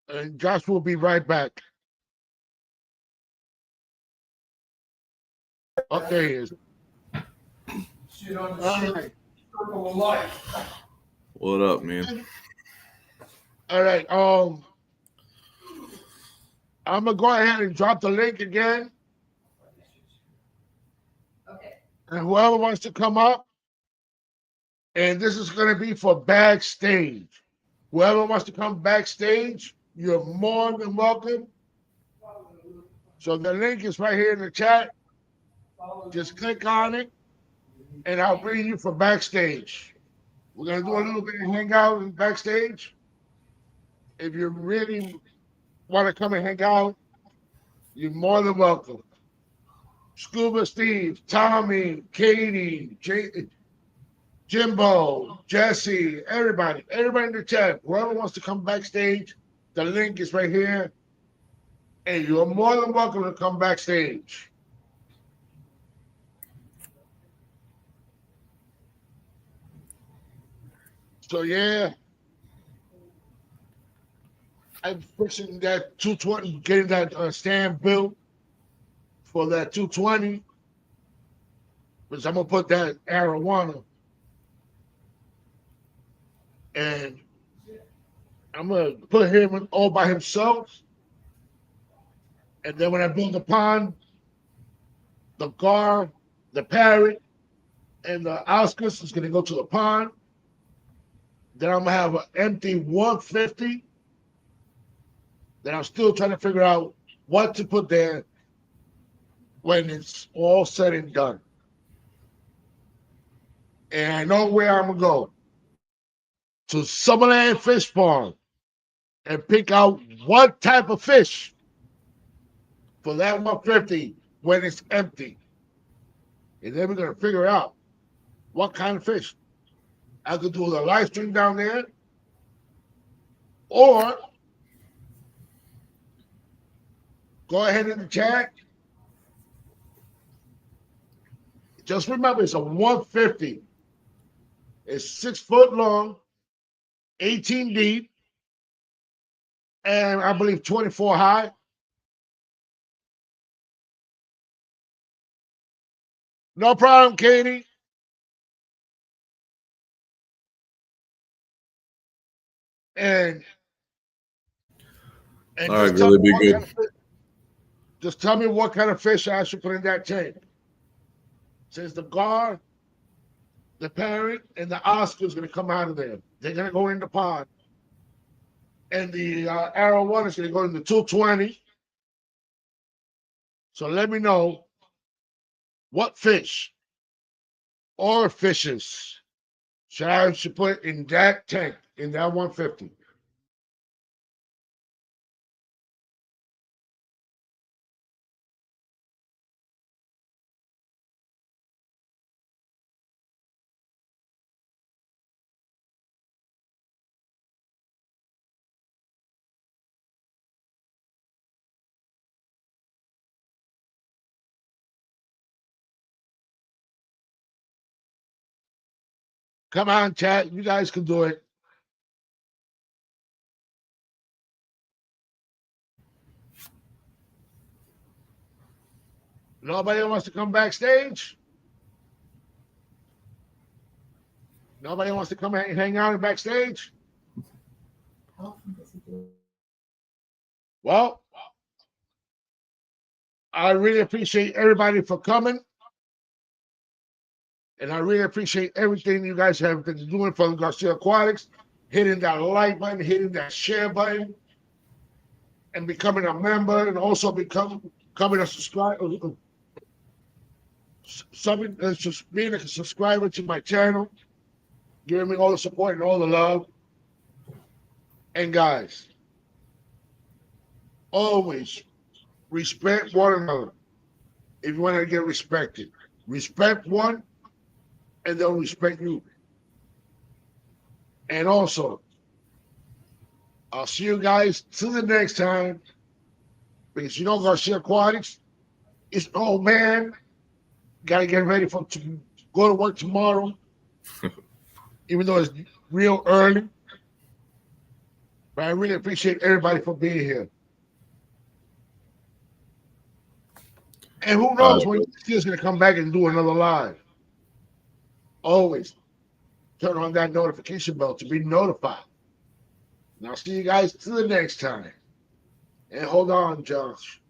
and Josh will be right back. Okay, he is. Sit on the All right. circle of life. What up, man? All right. I'm gonna go ahead and drop the link again. Okay. And whoever wants to come up, and this is gonna be for backstage. Whoever wants to come backstage, you're more than welcome. So the link is right here in the chat. Just click on it, and I'll bring you for backstage. We're gonna do a little bit of hangout in backstage. If you really want to come and hang out, you're more than welcome. Scuba Steve, Tommy, Katie, Jimbo, Jesse, everybody in the chat. Whoever wants to come backstage, the link is right here. And you're more than welcome to come backstage. So yeah, I'm fixing that 220, getting that stand built for that 220. Because I'm gonna put that arowana, and I'm gonna put him all by himself. And then when I build the pond, the gar, the parrot, and the Oscars is gonna go to the pond. Then I'm gonna have an empty 150. Then I'm still trying to figure out what to put there when it's all said and done. And I know where I'm gonna go to Summerland Fish Farm and pick out what type of fish for that 150 when it's empty. And then we're gonna figure out what kind of fish. I could do the live stream down there, or go ahead in the chat. Just remember, it's a 150. It's 6 foot long, 18 deep, and I believe 24 high. No problem, Katie. And All right, really be good. Just tell me what kind of fish I should put in that tank. Since the gar, the parrot, and the Oscar's gonna come out of there. They're gonna go in the pond. And the arrow one is gonna go in the 220. So let me know what fish or fishes should put in that tank, in that 150. Come on, chat. You guys can do it. Nobody wants to come backstage? Nobody wants to come and hang out in backstage? Well, I really appreciate everybody for coming. And I really appreciate everything you guys have been doing for the Garcia Aquatics, hitting that like button, hitting that share button, and becoming a member, and also becoming a subscriber. Just being a subscriber to my channel, giving me all the support and all the love. And guys, always respect one another. If you want to get respected, respect one, and they'll respect you. And also, I'll see you guys till the next time. Because you know Garcia Aquatics is old man. Gotta get ready to go to work tomorrow. Even though it's real early. But I really appreciate everybody for being here. And who knows when he's gonna come back and do another live. Always turn on that notification bell to be notified. And I'll see you guys till the next time. And hold on, Josh.